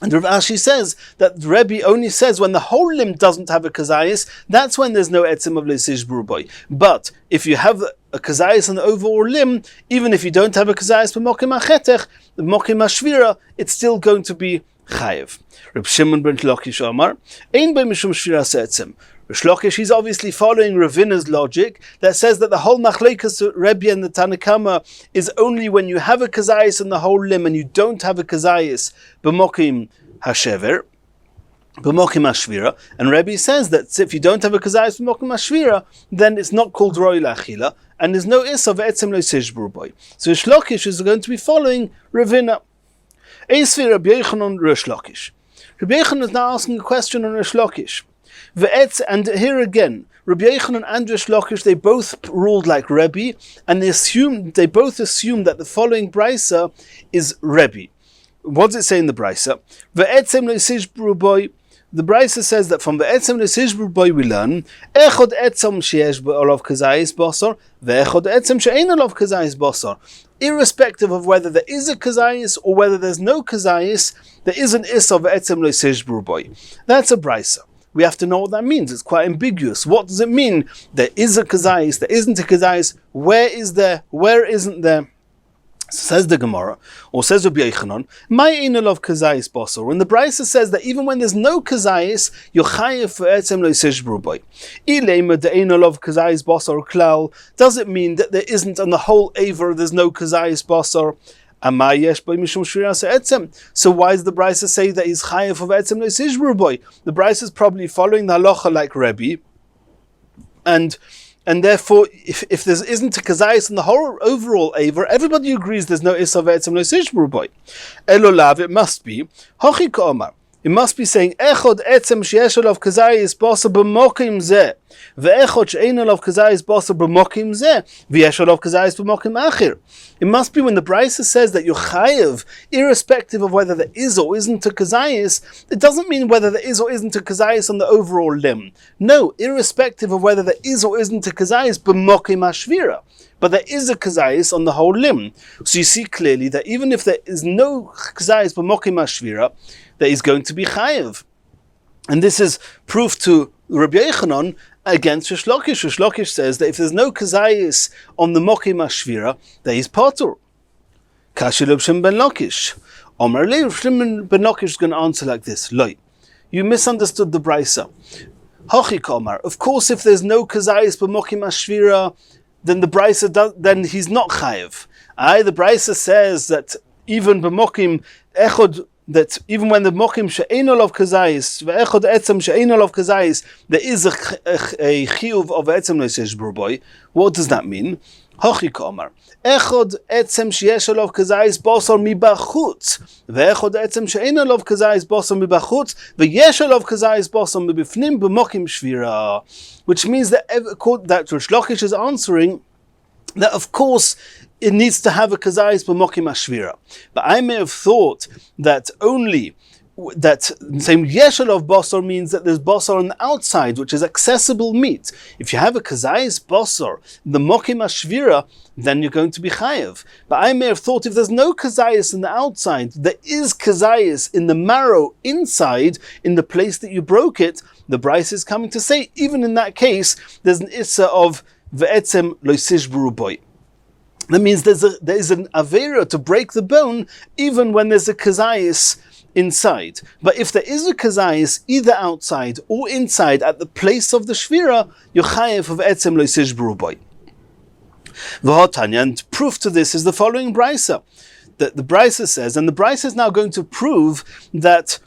And Rav Ashi says that Rabbi only says when the whole limb doesn't have a kazayis, that's when there's no etzem of le'sishbru boy. But if you have a kazayis on the overall limb, even if you don't have a kazayis b'mokim hachetech, the mokim hashvira, it's still going to be chayev. Reb Shimon ben Lakish Omar, ein bei mishum shviras etzem. Resh Lakish, he's obviously following Ravina's logic that says that the whole machlokes Rabbi and the Tanakama is only when you have a kazayis in the whole limb and you don't have a kazayis b'mokim hashever, b'mokim hashvira. And Rabbi says that if you don't have a kazayis b'mokim hashvira, then it's not called roi la'achila, and there's no is of etzem le'sishbru boy. So Resh Lakish is going to be following Ravina. Eisvi Rabbi Yochanan Resh Lakish. Rabbi Yochanan is now asking a question on Resh Lakish. And here again, Rabbi Yochanan and Resh Lakish, they both ruled like Rabbi, and they both assume that the following brisa is Rabbi. What does it say in the brisa? Ve'etzem le'sishbru boy. The brisa says that from ve'etzem le'sishbru boy we learn echod etzem sheyesh olav kazayis basar ve'echod etzem she'ein olav kazayis basar. Irrespective of whether there is a kazayis or whether there's no kazayis, there is an is of etzem le'sishbru boy. That's a brisa. We have to know what that means. It's quite ambiguous. What does it mean? There is a kazayis, there isn't a kazayis. Where is there? Where isn't there? Says the Gemara, or says Rabbi Yochanan, "My einolov kazayis basar." When the Brisa says that even when there's no kazayis, you're chayev for etzem lo yisishbru boi. Ilema de einolov kazayis basar klal. Does it mean that there isn't on the whole aver there's no kazayis basar? Amayesh boi mishum shviras etzem. So why does the Brisa say that he's chayev for etzem lo yisishbru boi? The Brisa is probably following the halacha like Rabbi, and therefore, if there isn't a kazayis in the whole overall aver, everybody agrees there's no isav etzem lo yisishbru boi. Elolav, it must be hochi ka'omar. It must be saying echod etzem sheyesh olav kazayis basar b'mokim zeh, ve'echod she'ein olav kazayis basar b'mokim zeh, ve'yesh olav kazayis b'mokim achir. It must be when the Brisa says that you're chayev, irrespective of whether there is or isn't a kazayis. It doesn't mean whether there is or isn't a kazayis on the overall limb. No, irrespective of whether there is or isn't a kazayis b'mokim hashvira. But there is a kazayis on the whole limb. So you see clearly that even if there is no kazayis b'mokim hashvira, that he's going to be chayev. And this is proof to Rabbi Yochanan against Rish Lakish. Rish Lakish says that if there's no kazayis on the mokim hashvira, that he's patur. Kashi Lubshim ben Lakish. Omer Le Shimon ben Lakish is going to answer like this. Loi, you misunderstood the Brisa. Hochi Komar. Of course, if there's no kazayis b'mokim hashvira, then the Brisa then he's not chayev. The Brisa says that even b'mokim echod, that even when the mokim she'ein olav kazayis ve'echod etzem she'ein olav kazayis, there is a chiyuv of etzem lo yisishbru boi. What does that mean? Hochi ka'omar echod etzem sheyesh olav kazayis basar mibachutz ve'echod etzem she'ein olav kazayis basar mibachutz ve'yesh olav kazayis basar mibifnim b'mokim shvira. Which means that Rish Lakish is answering that of course it needs to have a kazayis b'mokim hashvira. But I may have thought that only that saying yeshalov basar means that there's basar on the outside, which is accessible meat. If you have a kazayis basar, the mokim hashvira, then you're going to be chayev. But I may have thought if there's no kazayis in the outside, there is kazayis in the marrow inside, in the place that you broke it. The Brisa is coming to say, even in that case, there's an issa of ve'etzem lo yisishbru boi. That means there is an avera to break the bone even when there's a kazayis inside. But if there is a kazayis either outside or inside at the place of the shvira, you're chayev of etzem lo yisishbru boi. V'hotanya, and proof to this is the following brisa. That the brisa says, and the brisa is now going to prove that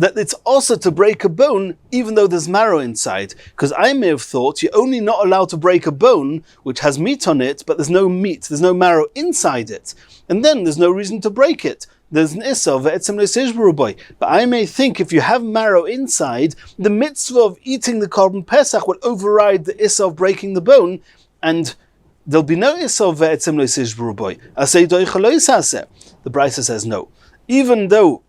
it's also to break a bone even though there's marrow inside. Because I may have thought you're only not allowed to break a bone which has meat on it, but there's no meat, there's no marrow inside it. And then there's no reason to break it. There's an issa of etzem lo yisishbru boi. But I may think if you have marrow inside, the mitzvah of eating the korban pesach will override the issa of breaking the bone, and there'll be no issa of etzem lo yisishbru boi. The Brisa says no. Even though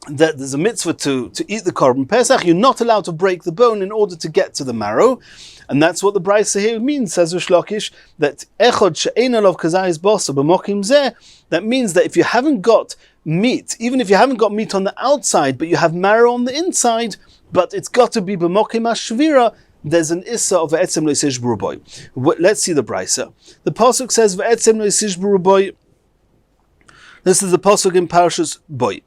that there's a mitzvah to eat the korban pesach, you're not allowed to break the bone in order to get to the marrow, and that's what the Brisa here means, says Rish Lakish, that echod she'ein olav kazayis basar b'mokim zeh. That means that if you haven't got meat, even if you haven't got meat on the outside, but you have marrow on the inside, but it's got to be b'mokim hashvira, there's an issa of etzem lo yisishbru boi. Let's see the Brisa. The pasuk says ve'etzem lo yisishbru boi. This is the pasuk in Parshas Boi.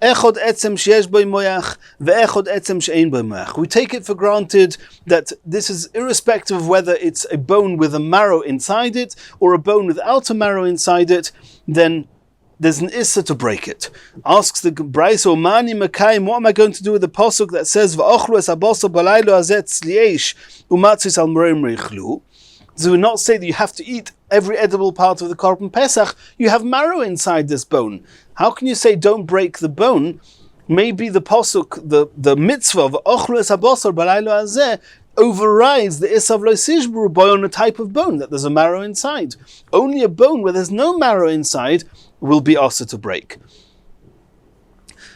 Echod etzem sheyesh boi moyach ve'echod etzem she'ein boi moyach. We take it for granted that this is irrespective of whether it's a bone with a marrow inside it or a bone without a marrow inside it, then there's an issa to break it. Asks the Brisa, Mani Makayim, what am I going to do with the pasuk that says V'ochlu es habasar balaylo hazeh tzliesh umatzis al morim reichlu? So we not say that you have to eat every edible part of the korban pesach. You have marrow inside this bone. How can you say don't break the bone? Maybe the pasuk, the mitzvah of ochlu es habasar balaylo hazeh overrides the isav lo yisishbru boi on a type of bone that there's a marrow inside. Only a bone where there's no marrow inside will be asked to break.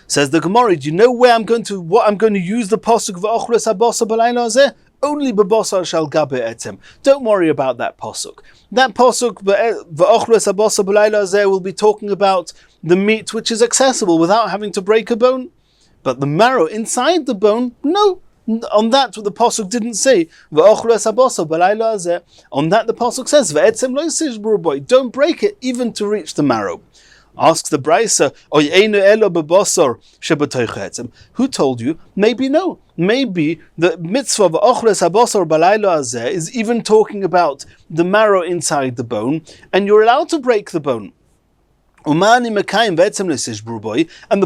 Says the Gemara, do you know what I'm going to use the pasuk of ochlu es habasar balaylo hazeh? Only b'basar shal gabe etzem. Don't worry about that pasuk. That pasuk v'ochlu es habasar balaylo hazeh will be talking about the meat which is accessible without having to break a bone. But the marrow inside the bone, no. On that, the pasuk didn't say v'ochlu es habasar b'layla hazeh. On that, the pasuk says v'etzem lo yisishburu bo. Don't break it even to reach the marrow. Asks the Brisa, who told you? Maybe no. Maybe the mitzvah of ochles habasar balayla hazeh is even talking about the marrow inside the bone, and you're allowed to break the bone. And the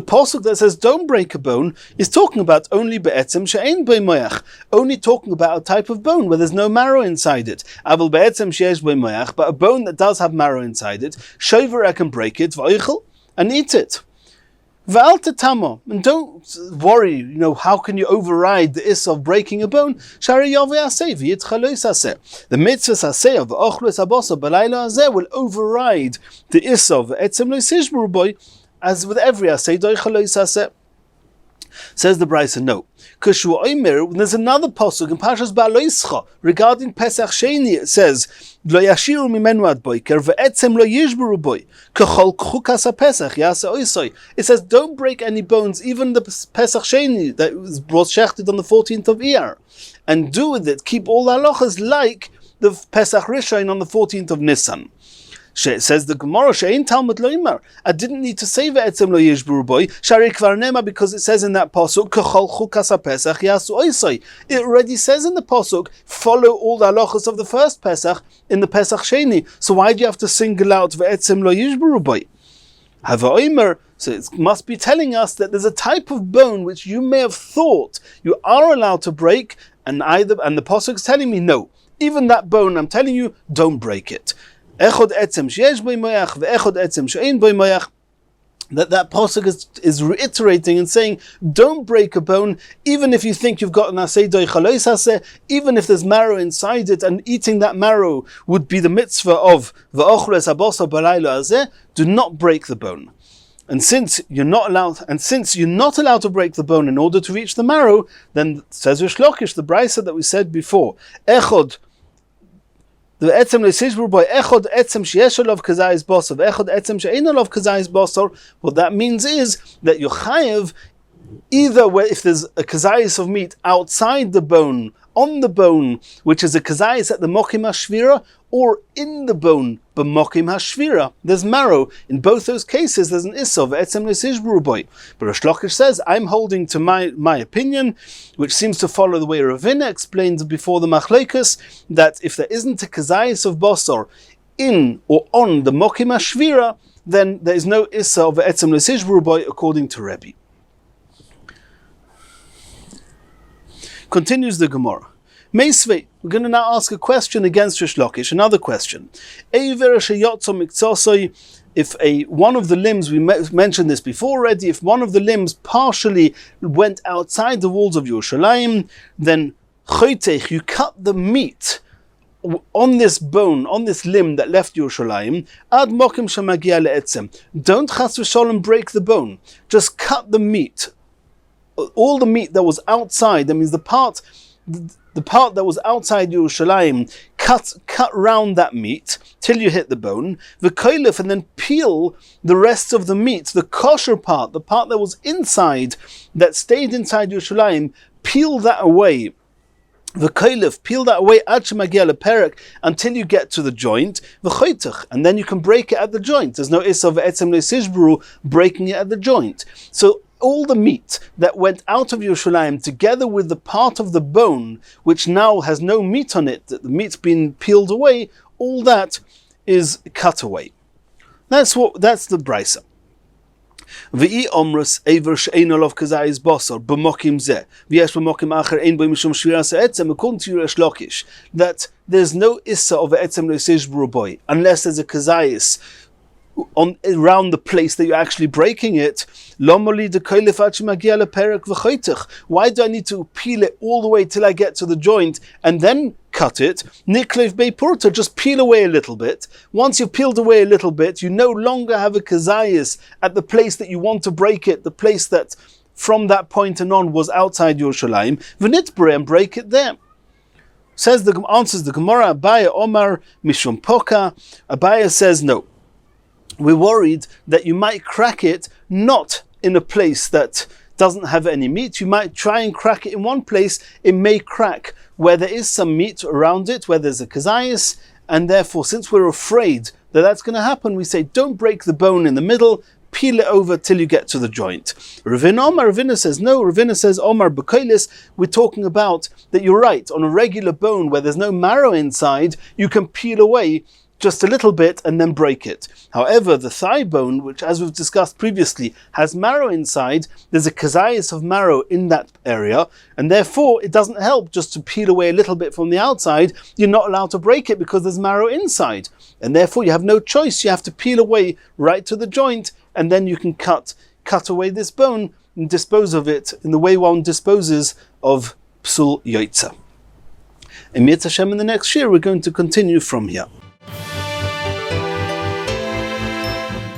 pasuk that says don't break a bone is talking about only be'etzem she'ein boi moyach, only talking about a type of bone where there's no marrow inside it. Aval be'etzem she'esh boi moyach, but a bone that does have marrow inside it, shover I can break it, v'oichel, and eat it. V'al tetamo, and don't worry, how can you override the issa of breaking a bone? Shari yaveh aseh v'yitchalois aseh. The mitzvah aseh of ochlos habasar balayla hazeh will override the issa of etzem lo yisishburu bo, as with every aseh doichalois aseh. Says the Brisa, no. There's another pasuk in Parshas Ba'aloischa regarding Pesach Sheni. It says, "Lo yashiru mimenu ad boiker ve'etzem lo yishburu boy kechol chukas haPesach yasa oisoi." It says, don't break any bones, even the Pesach Sheni that was shechted on the 14th of Iyar, and do with it, keep all the halachas like the Pesach Rishon on the 14th of Nisan. Says the Gemara, She'ein Talmud lo imar. I didn't need to say ve'etzem lo yishburu boy, shari kvar nema, because it says in that pasuk, kechol chukas haPesach yasu oisoi. It already says in the pasuk, follow all the halachas of the first Pesach in the Pesach Sheni. So why do you have to single out ve'etzem lo yishburu boy? Hava oimer. So it must be telling us that there's a type of bone which you may have thought you are allowed to break, and the pasuk is telling me no. Even that bone, I'm telling you, don't break it. Echod etzem sheyesh boi moyach ve'echod etzem she'ein boi moyach. That pasuk is reiterating and saying, don't break a bone, even if you think you've got an aseh doichalois aseh, even if there's marrow inside it, and eating that marrow would be the mitzvah of v'ochles habasar balayla hazeh. Do not break the bone. And since you're not allowed to break the bone in order to reach the marrow, then says Rish Lakish, the brisa that we said before, echod. The etzem leisishbur by echod etzem sheyesh alav kazayis basar, echod etzem she'ein alav kazayis basar. What that means is that you're chayev either where if there's a kazayis of meat outside the bone, on the bone, which is a kazayis at the mokim hashvira, or in the bone, b'mokim hashvira. There's marrow. In both those cases, there's an issa of etzem leisishbur boy. But Rish Lakish says, I'm holding to my opinion, which seems to follow the way Ravina explained before the machlekes, that if there isn't a kazayis of basar in or on the mokim hashvira, then there is no issa of etzem leisishbur boy according to Rabbi. Continues the Gemara. Meisvei, we're going to now ask a question against Rish Lakish, another question. If one of the limbs, we mentioned this before already, if one of the limbs partially went outside the walls of Yerushalayim, then you cut the meat on this bone, on this limb that left Yerushalayim, ad mokim shemagia le'etzem. Don't chas v'sholem break the bone, just cut the meat. All the meat that was outside, that means the part that was outside Yerushalayim, cut round that meat till you hit the bone, v'koilef, and then peel the rest of the meat, the kosher part, the part that was inside, that stayed inside Yerushalayim, peel that away. V'koilef, peel that away ad shemagia leperek, until you get to the joint, v'choitach, and then you can break it at the joint. There's no issa of etzem leisishburu breaking it at the joint. So all the meat that went out of Yerushalayim, together with the part of the bone which now has no meat on it, that the meat's been peeled away, all that is cut away. That's the brisa. V'i omrus ever she'ein olav kazayis basar b'mokim zeh v'yesh b'mokim acher ein bo mishum shviras ha'etzem, according to Rish Lakish, that there's no issa of etzem leisishburu boy unless there's a kazayis around the place that you're actually breaking it. Why do I need to peel it all the way till I get to the joint and then cut it? Just peel away a little bit. Once you've peeled away a little bit, you no longer have a kazayis at the place that you want to break it, the place that from that point and on was outside Yerushalayim, and break it there. Answers the Gemara, Abaya Omar Mishum Poka. Abaya says no. We're worried that you might crack it not in a place that doesn't have any meat, you might try and crack it in one place. It may crack where there is some meat around it, where there's a kazayas, and therefore, since we're afraid that that's going to happen, we say don't break the bone in the middle, peel it over till you get to the joint. Ravina says no. Ravina says Omar B'Koilis, we're talking about that you're right, on a regular bone where there's no marrow inside, you can peel away just a little bit and then break it. However, the thigh bone, which as we've discussed previously, has marrow inside, there's a kazayas of marrow in that area, and therefore it doesn't help just to peel away a little bit from the outside. You're not allowed to break it because there's marrow inside, and therefore you have no choice. You have to peel away right to the joint, and then you can cut away this bone and dispose of it in the way one disposes of psul yoitza. In Yitzchok in the next shiur, we're going to continue from here.